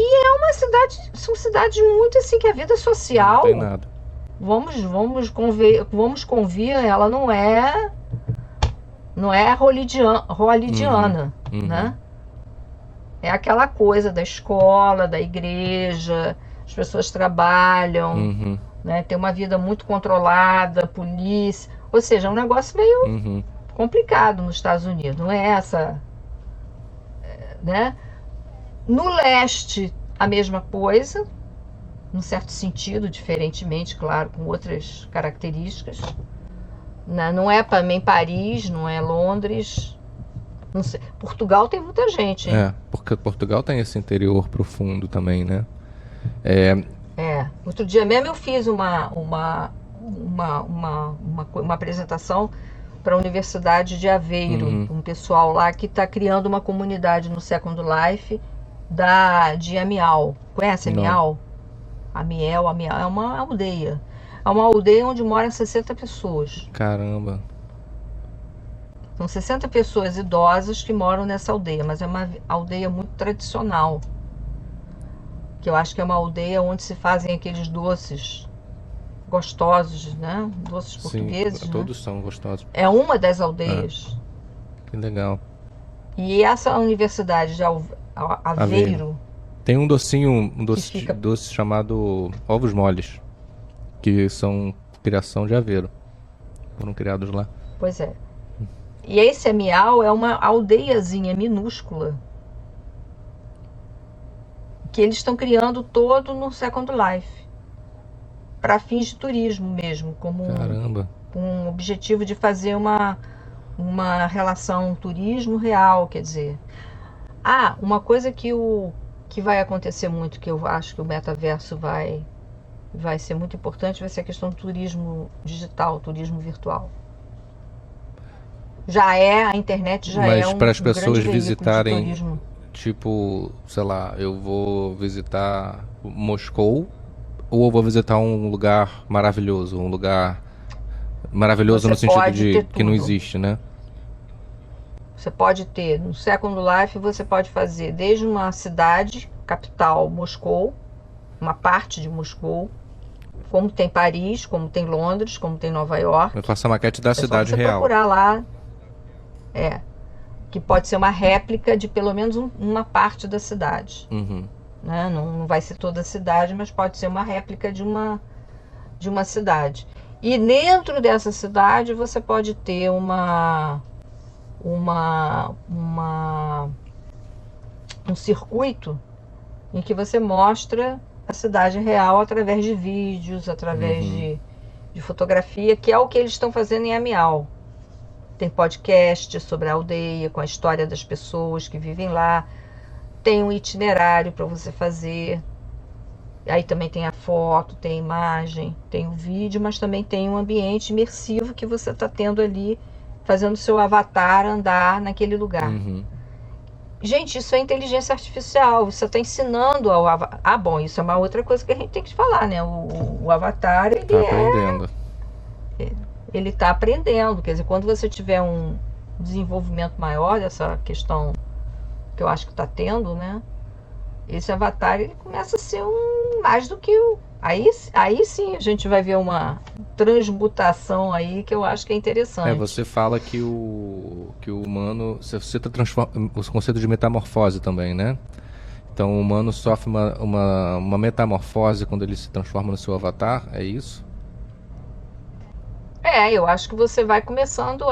são cidades muito assim, que a vida social... Não tem nada. Vamos convir, ela não é hollywoodiana, né? É aquela coisa da escola, da igreja, as pessoas trabalham, né? Tem uma vida muito controlada, polícia, ou seja, é um negócio meio complicado nos Estados Unidos, não é essa, né? No leste, a mesma coisa, num certo sentido, diferentemente, claro, com outras características. Não é também Paris, não é Londres. Não sei. Portugal tem muita gente, hein? Porque Portugal tem esse interior profundo também, né? Outro dia mesmo eu fiz uma apresentação para a Universidade de Aveiro, um pessoal lá que está criando uma comunidade no Second Life de Amial. Conhece Amial? Amiel é uma aldeia. É uma aldeia onde moram 60 pessoas. Caramba. São 60 pessoas idosas que moram nessa aldeia, mas é uma aldeia muito tradicional. Que eu acho que é uma aldeia onde se fazem aqueles doces gostosos, né? Doces portugueses. Sim, todos são gostosos. É uma das aldeias. Que legal. E essa universidade de Aveiro. Tem um doce chamado ovos moles, que são criação de Aveiro. Foram criados lá. Pois é. E esse Amial é uma aldeiazinha minúscula que eles estão criando todo no Second Life para fins de turismo mesmo, com um objetivo de fazer uma relação turismo real, quer dizer. Uma coisa que vai acontecer muito, que eu acho que o metaverso vai ser muito importante, vai ser a questão do turismo digital, turismo virtual. A internet já é Mas para as pessoas visitarem, turismo. Tipo, sei lá, eu vou visitar Moscou ou eu vou visitar um lugar maravilhoso, no sentido de que não existe, né? Você pode ter, no Second Life, você pode fazer desde uma cidade, capital, Moscou, uma parte de Moscou, como tem Paris, como tem Londres, como tem Nova York. Eu faço a maquete da cidade só você real. Procurar lá, que pode ser uma réplica de pelo menos uma parte da cidade. Né? Não vai ser toda a cidade, mas pode ser uma réplica de uma cidade. E dentro dessa cidade você pode ter um circuito em que você mostra a cidade real através de vídeos, através de fotografia, que é o que eles estão fazendo em Amial. Tem podcast sobre a aldeia, com a história das pessoas que vivem lá. Tem um itinerário para você fazer. Aí também tem a foto, tem a imagem, tem o vídeo, mas também tem um ambiente imersivo que você está tendo ali, fazendo o seu avatar andar naquele lugar. Gente, isso é inteligência artificial. Você está ensinando ao avatar. Ah, bom, isso é uma outra coisa que a gente tem que falar, né? O avatar, ele Tá aprendendo. Ele está aprendendo. Quer dizer, quando você tiver um desenvolvimento maior dessa questão que eu acho que está tendo, né? Esse avatar, ele começa a ser mais do que o... Aí sim a gente vai ver uma transmutação aí que eu acho que é interessante. Você fala que o humano... Você cita o conceito de metamorfose também, né? Então o humano sofre uma metamorfose quando ele se transforma no seu avatar, é isso? Eu acho que você vai começando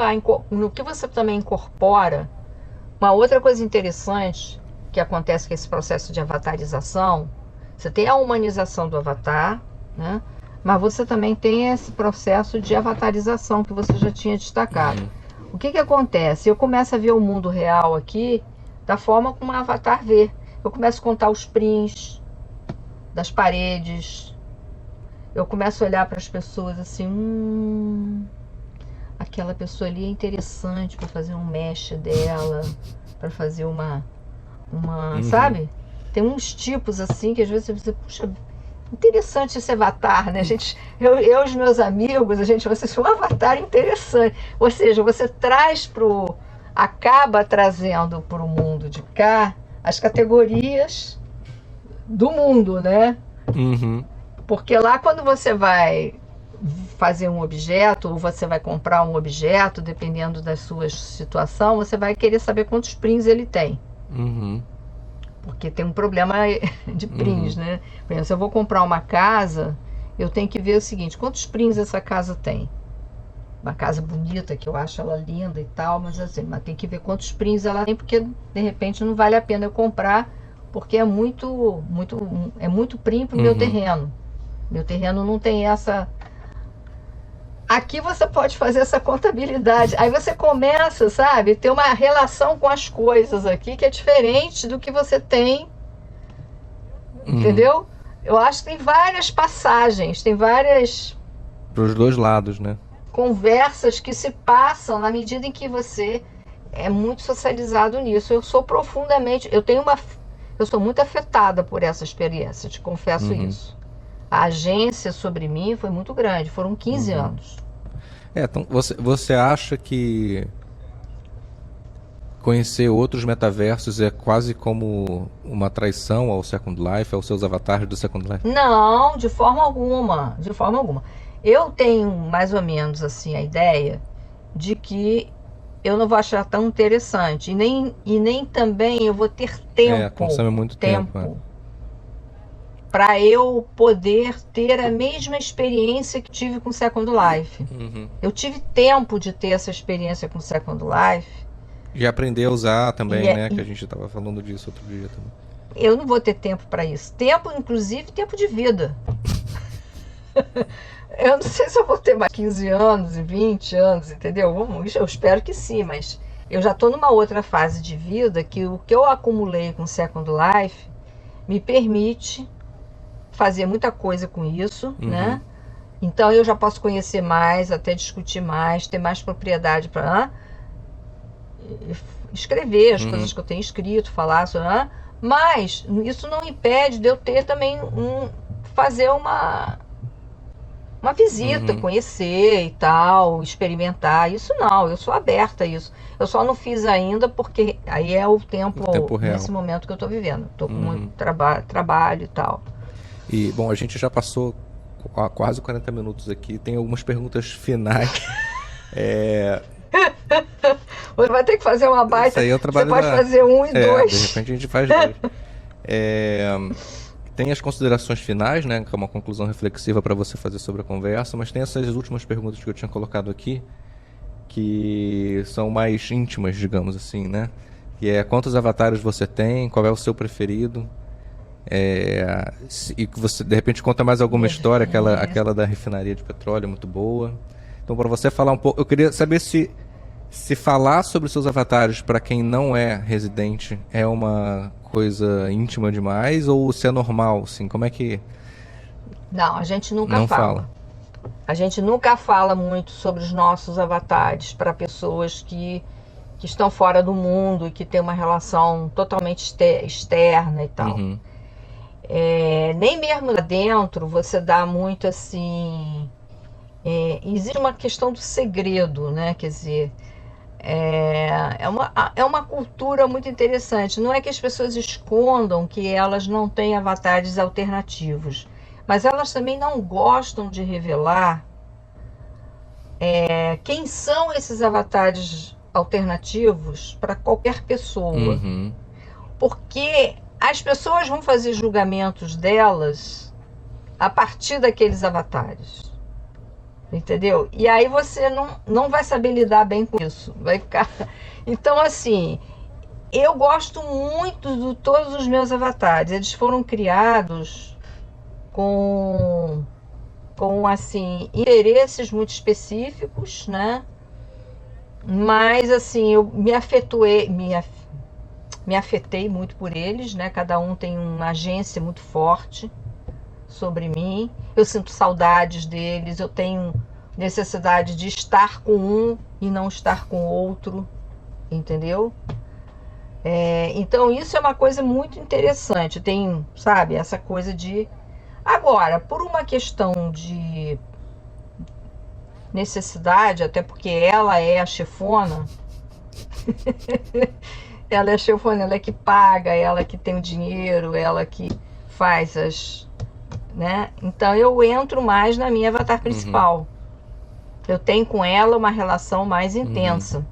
no que você também incorpora. Uma outra coisa interessante que acontece com esse processo de avatarização, você tem a humanização do avatar, né? Mas você também tem esse processo de avatarização que você já tinha destacado. O que acontece? Eu começo a ver o mundo real aqui da forma como um avatar vê. Eu começo a contar os prints das paredes. Eu começo a olhar para as pessoas assim, aquela pessoa ali é interessante para fazer um mesh dela, para fazer uma sabe? Tem uns tipos assim que às vezes você, puxa, interessante esse avatar, né? Eu e os meus amigos, vocês são um avatar interessante. Ou seja, você acaba trazendo para o mundo de cá as categorias do mundo, né? Porque lá quando você vai fazer um objeto, ou você vai comprar um objeto, dependendo da sua situação, você vai querer saber quantos prints ele tem. Porque tem um problema de prints, né? Por exemplo, se eu vou comprar uma casa, eu tenho que ver o seguinte, quantos prints essa casa tem? Uma casa bonita, que eu acho ela linda e tal, mas tem que ver quantos prints ela tem, porque de repente não vale a pena eu comprar, porque é muito print pro meu terreno. Meu terreno não tem essa... Aqui você pode fazer essa contabilidade. Aí você começa, sabe, ter uma relação com as coisas aqui que é diferente do que você tem. Entendeu? Eu acho que tem várias passagens, tem várias... Para os dois lados, né? Conversas que se passam na medida em que você é muito socializado nisso. Eu sou muito afetada por essa experiência, te confesso isso. A agência sobre mim foi muito grande, foram 15 anos. Então você acha que conhecer outros metaversos é quase como uma traição ao Second Life, aos seus avatares do Second Life? Não, de forma alguma, de forma alguma. Eu tenho mais ou menos assim a ideia de que eu não vou achar tão interessante e nem também eu vou ter tempo. Consome muito tempo. Para eu poder ter a mesma experiência que tive com Second Life. Eu tive tempo de ter essa experiência com Second Life. E aprender a usar também, né? Que a gente estava falando disso outro dia também. Eu não vou ter tempo para isso. Tempo, inclusive, tempo de vida. Eu não sei se eu vou ter mais 15 anos e 20 anos, entendeu? Eu espero que sim, mas eu já estou numa outra fase de vida que o que eu acumulei com Second Life me permite fazer muita coisa com isso, né? Então eu já posso conhecer mais, até discutir mais, ter mais propriedade para escrever as coisas que eu tenho escrito, falar sobre, mas isso não impede de eu ter também fazer uma visita, conhecer e tal, experimentar. Isso não, eu sou aberta a isso. Eu só não fiz ainda porque aí é o tempo real. Nesse momento que eu estou vivendo. Estou com muito trabalho e tal. E, bom, a gente já passou quase 40 minutos aqui. Tem algumas perguntas finais. Você vai ter que fazer uma baita. Isso aí é o trabalho Você pode fazer 1 e 2. De repente a gente faz 2. Tem as considerações finais, né, que é uma conclusão reflexiva para você fazer sobre a conversa, mas tem essas últimas perguntas que eu tinha colocado aqui, que são mais íntimas, digamos assim, né? Que é quantos avatares você tem, qual é o seu preferido, e que você de repente conta mais alguma história, aquela da refinaria de petróleo, muito boa. Então, para você falar um pouco, eu queria saber se falar sobre os seus avatares para quem não é residente é uma coisa íntima demais ou se é normal, assim, como é que... Não, a gente nunca Não fala. fala. A gente nunca fala muito sobre os nossos avatares para pessoas que estão fora do mundo e que têm uma relação totalmente externa e tal. Uhum. Nem mesmo lá dentro você dá muito assim. Existe uma questão do segredo, né? Quer dizer, é uma cultura muito interessante. Não é que as pessoas escondam que elas não têm avatares alternativos, mas elas também não gostam de revelar quem são esses avatares alternativos para qualquer pessoa. Uhum. Porque as pessoas vão fazer julgamentos delas a partir daqueles avatares. Entendeu? E aí você não vai saber lidar bem com isso. Vai ficar. Então, assim, eu gosto muito de todos os meus avatares. Eles foram criados com assim, interesses muito específicos, né? Mas, assim, eu me afetei muito por eles, né? Cada um tem uma agência muito forte sobre mim. Eu sinto saudades deles, eu tenho necessidade de estar com um e não estar com o outro, entendeu? Então isso é uma coisa muito interessante. Tem, sabe, essa coisa de... Agora, por uma questão de necessidade, até porque ela é a chefona, ela é a chefona, ela é que paga, ela que tem o dinheiro, ela que faz as... né? Então eu entro mais na minha avatar principal. Uhum. Eu tenho com ela uma relação mais intensa,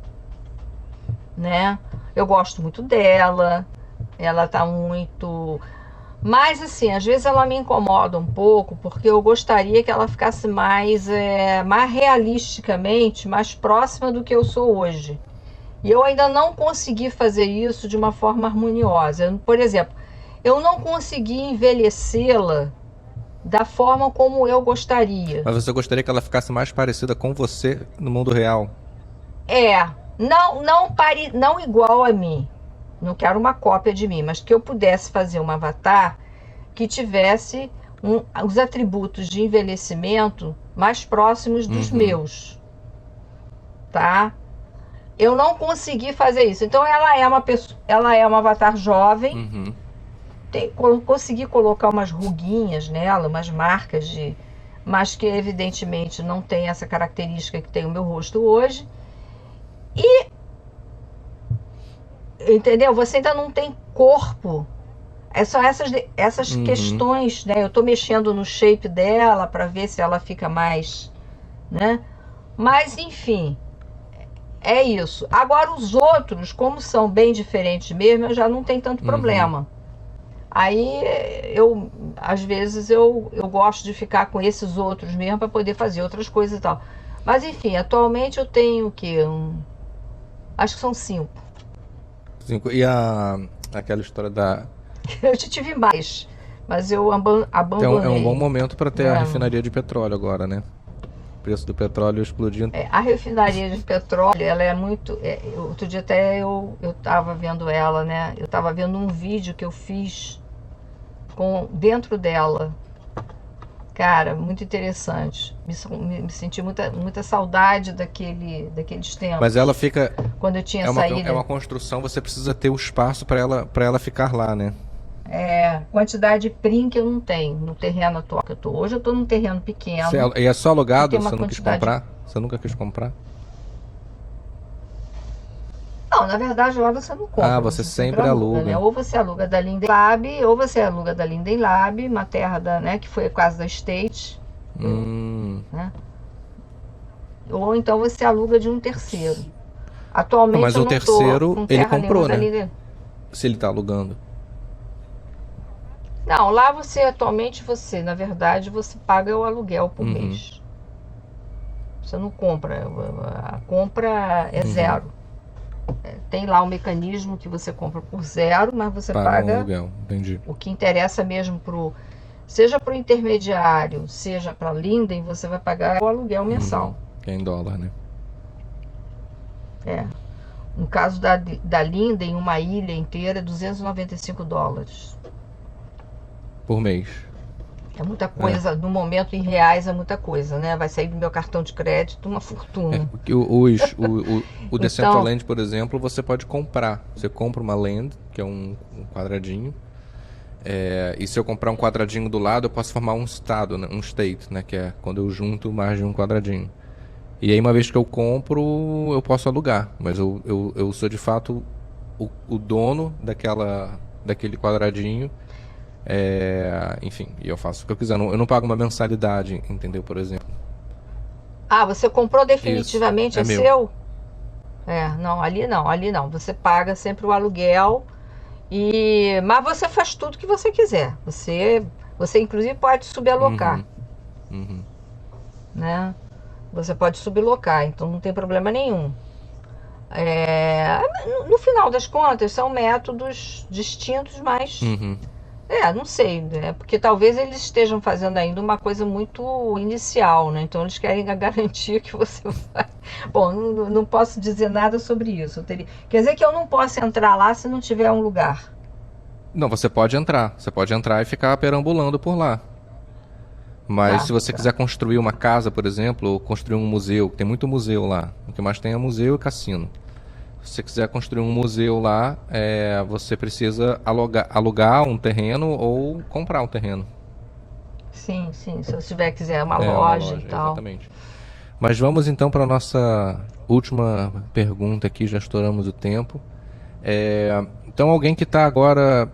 né? Eu gosto muito dela, ela tá muito... Mas, assim, às vezes ela me incomoda um pouco, porque eu gostaria que ela ficasse mais realisticamente, mais próxima do que eu sou hoje. E eu ainda não consegui fazer isso de uma forma harmoniosa. Por exemplo, eu não consegui envelhecê-la da forma como eu gostaria. Mas você gostaria que ela ficasse mais parecida com você no mundo real? Não igual a mim. Não quero uma cópia de mim, mas que eu pudesse fazer um avatar que tivesse os atributos de envelhecimento mais próximos dos meus. Tá? Eu não consegui fazer isso. Então ela é uma avatar jovem. Consegui colocar umas ruguinhas nela, umas marcas mas que evidentemente não tem essa característica que tem o meu rosto hoje. E entendeu? Você ainda não tem corpo. É só essas questões, né? Eu tô mexendo no shape dela para ver se ela fica mais, né? Mas enfim, é isso. Agora os outros, como são bem diferentes mesmo, eu já não tenho tanto problema. Aí às vezes eu gosto de ficar com esses outros mesmo para poder fazer outras coisas e tal. Mas enfim, atualmente eu tenho o quê? Acho que são 5. E aquela história da... Eu já tive mais, mas eu abandonei. É um bom momento para ter a refinaria de petróleo agora, né? O preço do petróleo explodindo. A refinaria de petróleo, ela é muito... outro dia até eu tava vendo ela, né? Eu tava vendo um vídeo que eu fiz dentro dela. Cara, muito interessante. Me senti muita saudade daqueles tempos. Mas ela fica... Quando eu tinha saído... É uma construção, você precisa ter o espaço para ela ficar lá, né? Quantidade de PRIM que eu não tenho no terreno atual que eu tô. Hoje eu tô num terreno pequeno. E é só alugado? Você não quis comprar? Você nunca quis comprar? Não, na verdade lá você não compra. Você sempre aluga. Né? Ou você aluga da Linden Lab, ou você aluga da Linden Lab, uma terra né, que foi quase da State. Né? Ou então você aluga de um terceiro. Atualmente mas eu o não terceiro tô com ele comprou, né? Linden. Se ele tá alugando. Não, lá atualmente na verdade, você paga o aluguel por Uhum, mês. Você não compra, a compra é uhum. zero. Tem lá um mecanismo que você compra por zero, mas você Paga um paga aluguel, entendi. o que interessa mesmo seja para o intermediário, seja para a Linden, você vai pagar o aluguel Uhum. mensal. Que é em dólar, né? É. No caso da Linden, uma ilha inteira, $295. Por mês. É muita É. coisa, no momento em reais é muita coisa, né? Vai sair do meu cartão de crédito uma fortuna. Porque o Então, Decentraland, por exemplo, você pode comprar. Você compra uma land, que é um quadradinho. E se eu comprar um quadradinho do lado, eu posso formar um estado, né? Um state, né? Que é quando eu junto mais de um quadradinho. E aí, uma vez que eu compro, eu posso alugar. Mas eu sou de fato o dono daquele quadradinho. Enfim, e eu faço o que eu quiser. Eu não pago uma mensalidade, entendeu? Por exemplo. você comprou Isso, definitivamente, é é meu. seu? Não, ali não. Você paga sempre o aluguel mas você faz tudo que você quiser. Você inclusive pode subalocar, Uhum, uhum, né? Você pode sublocar, então não tem problema nenhum. No final das contas, são métodos distintos, mas uhum. não sei, né? Porque talvez eles estejam fazendo ainda uma coisa muito inicial, né? Então eles querem a garantia que você vai. Bom, não posso dizer nada sobre isso. Quer dizer que eu não posso entrar lá se não tiver um lugar. Não, você pode entrar. Você pode entrar e ficar perambulando por lá. Mas se Tá, você quiser tá. construir uma casa, por exemplo, ou construir um museu, tem muito museu lá. O que mais tem é museu e cassino. Se você quiser construir um museu lá, você precisa alugar um terreno ou comprar um terreno. Sim, sim. Se você quiser uma É, uma loja e loja, tal. exatamente. Mas vamos então para a nossa última pergunta aqui, já estouramos o tempo. Então, alguém que está agora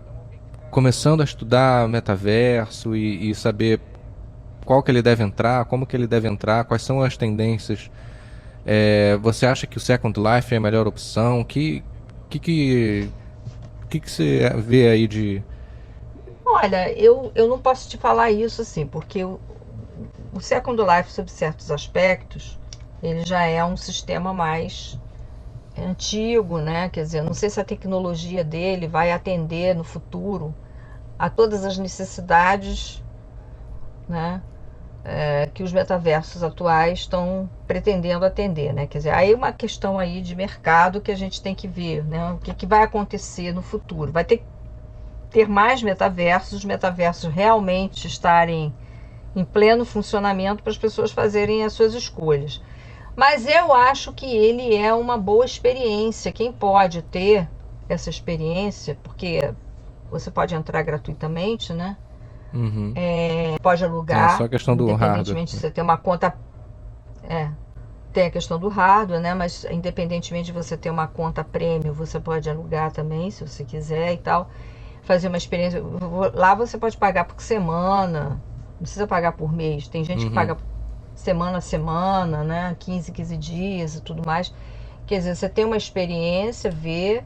começando a estudar metaverso e saber qual que ele deve entrar, como que ele deve entrar, quais são as tendências. Você acha que o Second Life é a melhor opção? Que, que, que você vê aí de... Olha, eu não posso te falar isso assim, porque o Second Life, sob certos aspectos, ele já é um sistema mais antigo, né? Quer dizer, não sei se a tecnologia dele vai atender no futuro a todas as necessidades, né? Que os metaversos atuais estão pretendendo atender, né? Quer dizer, aí é uma questão aí de mercado que a gente tem que ver, né? O que vai acontecer no futuro? Vai ter mais metaversos, os metaversos realmente estarem em pleno funcionamento para as pessoas fazerem as suas escolhas. Mas eu acho que ele é uma boa experiência. Quem pode ter essa experiência, porque você pode entrar gratuitamente, né? Uhum. Pode É só alugar, a questão do hardware, independentemente de né? você ter uma conta. É, tem a questão do hardware, né? Mas independentemente de você ter uma conta premium, você pode alugar também, se você quiser e tal. Fazer uma experiência. Lá você pode pagar por semana, não precisa pagar por mês. Tem gente que Uhum. paga semana a semana, né? 15 dias e tudo mais. Quer dizer, você tem uma experiência, vê.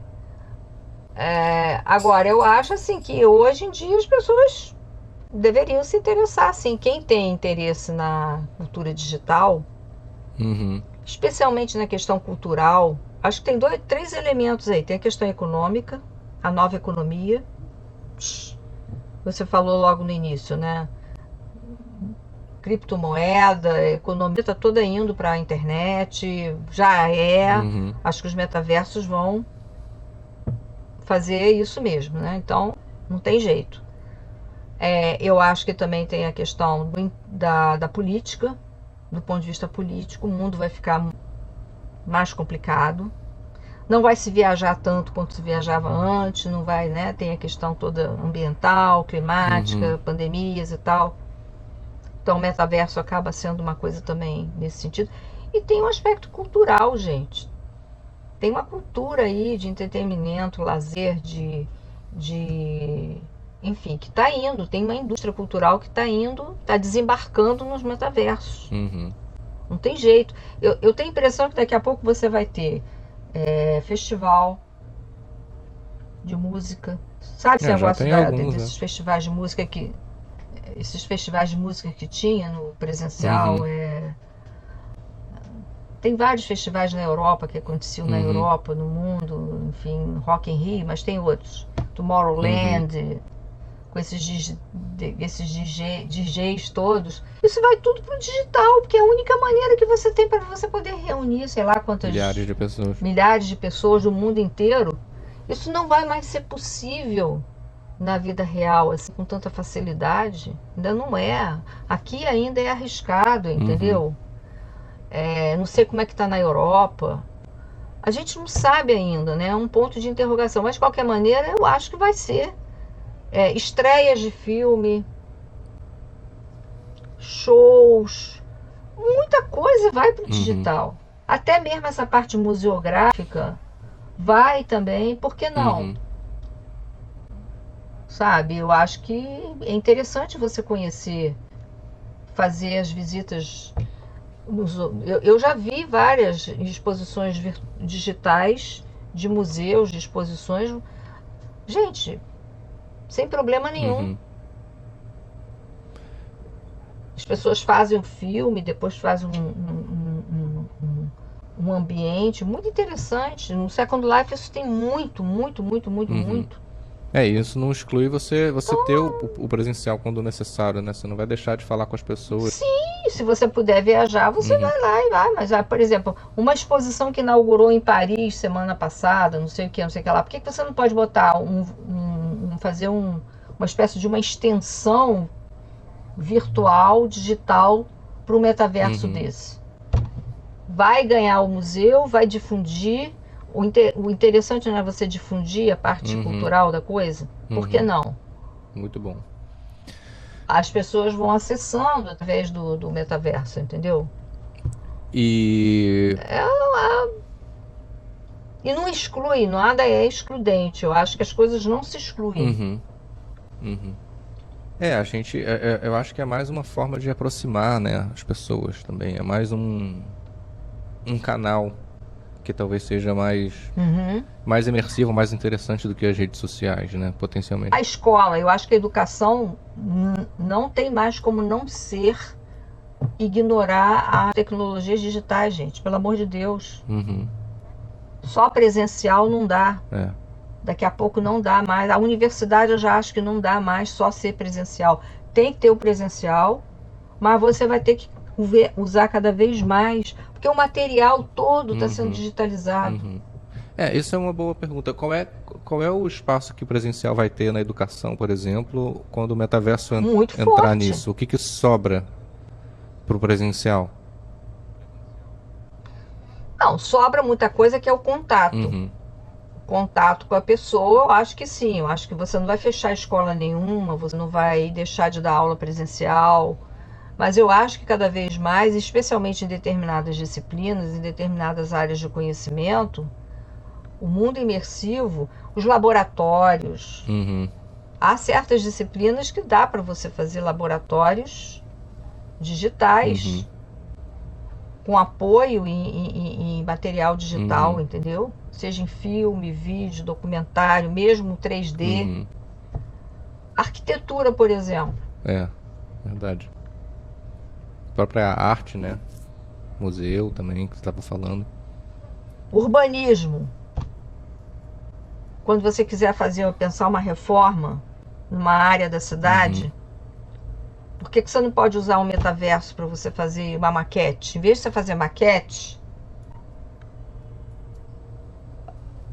Agora, eu acho assim que hoje em dia as pessoas deveriam se interessar, assim. Quem tem interesse na cultura digital, Uhum. especialmente na questão cultural, acho que tem três elementos aí. Tem a questão econômica, a nova economia. Você falou logo no início, né? Criptomoeda, a economia está toda indo para a internet, já é. Uhum. Acho que os metaversos vão fazer isso mesmo, né? Então, não tem jeito. Eu acho que também tem a questão da política, do ponto de vista político, o mundo vai ficar mais complicado. Não vai se viajar tanto quanto se viajava antes, não vai, né? Tem a questão toda ambiental, Uhum. climática, pandemias e tal. Então, o metaverso acaba sendo uma coisa também nesse sentido. E tem um aspecto cultural, gente. Tem uma cultura aí de entretenimento, lazer, de enfim, que está indo. Tem uma indústria cultural que está indo, está desembarcando nos metaversos. Uhum. Não tem jeito. Eu tenho a impressão que daqui a pouco você vai ter festival de música. Sabe esse Já negócio tem alguns, desses festivais de música que. Esses festivais de música que tinha no presencial. Uhum. Tem vários festivais na Europa que aconteciam na Uhum. Europa, no mundo, enfim, Rock in Rio, mas tem outros. Uhum. Tomorrowland, com esses DJs todos. Isso vai tudo pro digital, porque é a única maneira que você tem para você poder reunir, sei lá quantas Milhares de pessoas. milhares de pessoas do mundo inteiro. Isso não vai mais ser possível na vida real, assim, com tanta facilidade. Ainda não é. Aqui ainda é arriscado, entendeu? Não sei como é que está na Europa. A gente não sabe ainda, né? É um ponto de interrogação. Mas, de qualquer maneira, eu acho que vai ser. Estreias de filme, shows, muita coisa vai para o digital. Até mesmo essa parte museográfica vai também, por que não? Sabe, eu acho que é interessante você conhecer, fazer as visitas. Eu já vi várias exposições digitais de museus, de exposições. Gente, sem problema nenhum. As pessoas fazem um filme, depois fazem um ambiente muito interessante. No Second Life isso tem muito. Isso não exclui você ter o presencial quando necessário, né? Você não vai deixar de falar com as pessoas. Sim, se você puder viajar, você vai lá e vai. Mas, por exemplo, uma exposição que inaugurou em Paris semana passada, não sei o que lá, por que você não pode botar fazer uma espécie de uma extensão virtual, digital, para o metaverso desse? Vai ganhar o museu, vai difundir. O interessante não é você difundir a parte cultural da coisa? Por que não? Muito bom. As pessoas vão acessando através do metaverso, entendeu? E não exclui, nada é excludente. Eu acho que as coisas não se excluem. Eu acho que é mais uma forma de aproximar, né, as pessoas também. É mais um canal que talvez seja mais imersivo, mais interessante do que as redes sociais, né, potencialmente. A escola, eu acho que a educação não tem mais como não ser ignorar as tecnologias digitais, gente, pelo amor de Deus. Só presencial não dá. Daqui a pouco não dá mais. A universidade eu já acho que não dá mais só ser presencial. Tem que ter o presencial, mas você vai ter que usar cada vez mais, porque o material todo está sendo digitalizado. Isso é uma boa pergunta. Qual é o espaço que o presencial vai ter na educação, por exemplo, quando o metaverso entrar nisso? O que sobra para o presencial? Não, sobra muita coisa que é o contato. Contato com a pessoa, eu acho que sim. Eu acho que você não vai fechar escola nenhuma, você não vai deixar de dar aula presencial. Mas eu acho que cada vez mais, especialmente em determinadas disciplinas, em determinadas áreas de conhecimento, o mundo imersivo, os laboratórios. Há certas disciplinas que dá para você fazer laboratórios digitais, com apoio em material digital, entendeu? Seja em filme, vídeo, documentário, mesmo 3D. Arquitetura, por exemplo. Verdade. A própria arte, né? Museu também, que você estava falando. Urbanismo. Quando você quiser pensar uma reforma numa área da cidade, por que você não pode usar um metaverso para você fazer uma maquete? Em vez de você fazer maquete,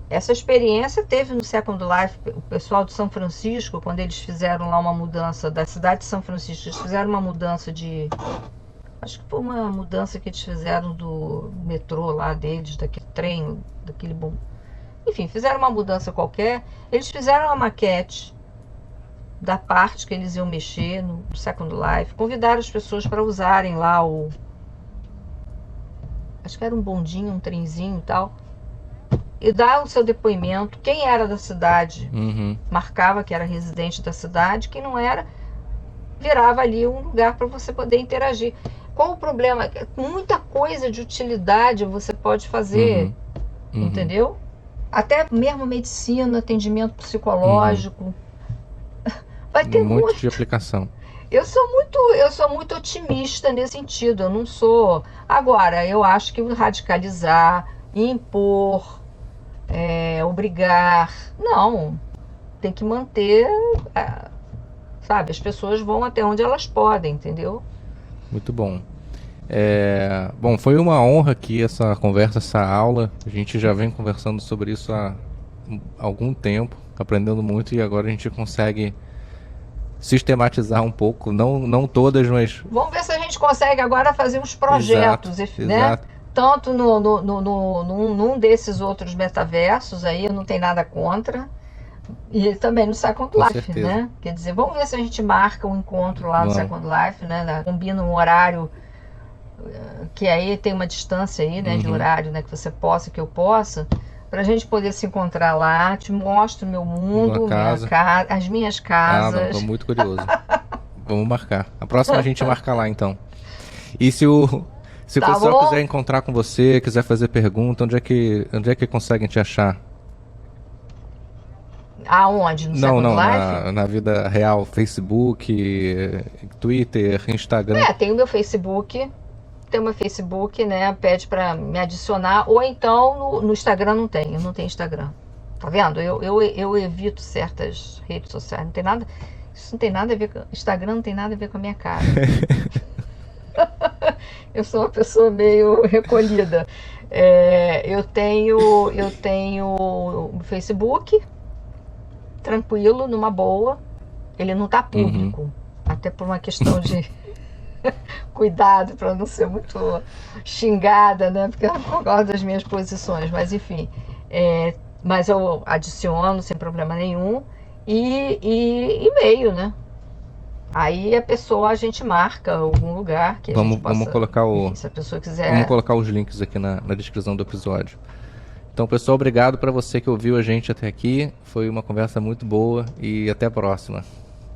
essa experiência teve no Second Life, o pessoal de São Francisco, quando eles fizeram lá uma mudança da cidade de São Francisco, eles fizeram uma mudança acho que foi uma mudança que eles fizeram do metrô lá deles, daquele trem, daquele bom. Enfim, fizeram uma mudança qualquer. Eles fizeram uma maquete da parte que eles iam mexer no Second Life. Convidaram as pessoas para usarem lá acho que era um bondinho, um trenzinho e tal. E dar o seu depoimento. Quem era da cidade marcava que era residente da cidade. Quem não era, virava ali um lugar para você poder interagir. Qual o problema? Muita coisa de utilidade você pode fazer, entendeu? Até mesmo medicina, atendimento psicológico. Vai ter Um monte muito. de aplicação. Eu sou muito otimista nesse sentido. Eu não sou. Agora, eu acho que radicalizar, impor, obrigar, não. Tem que manter, sabe? As pessoas vão até onde elas podem, entendeu? Muito bom. Bom, foi uma honra aqui essa conversa, essa aula. A gente já vem conversando sobre isso há algum tempo, aprendendo muito, e agora a gente consegue sistematizar um pouco, não todas, mas... Vamos ver se a gente consegue agora fazer uns projetos, Exato, né? exato. Tanto num desses outros metaversos aí, eu não tenho nada contra. E também no Second Com Life, certeza. né? Quer dizer, vamos ver se a gente marca um encontro lá no Vamos. Second Life, né? Combina um horário, que aí tem uma distância aí, né? De horário, né? Que você possa, que eu possa, pra gente poder se encontrar lá. Te mostro meu mundo, as minhas Ah, não, tô casas. muito curioso. Vamos marcar. A próxima a gente marca lá, então. E se o Tá pessoal bom? quiser encontrar com você, quiser fazer pergunta, onde é que conseguem te achar? Aonde? No Second Não, Life? na vida real, Facebook, Twitter, Instagram. Tem o meu Facebook. Tem o meu Facebook, né? Pede pra me adicionar. Ou então no Instagram não tem. Eu não tenho Instagram. Tá vendo? Eu evito certas redes sociais. Não tem nada. Isso não tem nada a ver com. Instagram não tem nada a ver com a minha cara. Eu sou uma pessoa meio recolhida. Eu tenho o Facebook, tranquilo, numa boa. Ele não tá público. Até por uma questão de cuidado para não ser muito xingada, né? Porque eu não gosto das minhas posições. Mas enfim. Mas eu adiciono sem problema nenhum. E e-mail, né? Aí a gente marca algum lugar que a gente possa... Vamos colocar enfim, se a pessoa quiser... Vamos colocar os links aqui na descrição do episódio. Então, pessoal, obrigado para você que ouviu a gente até aqui. Foi uma conversa muito boa e até a próxima.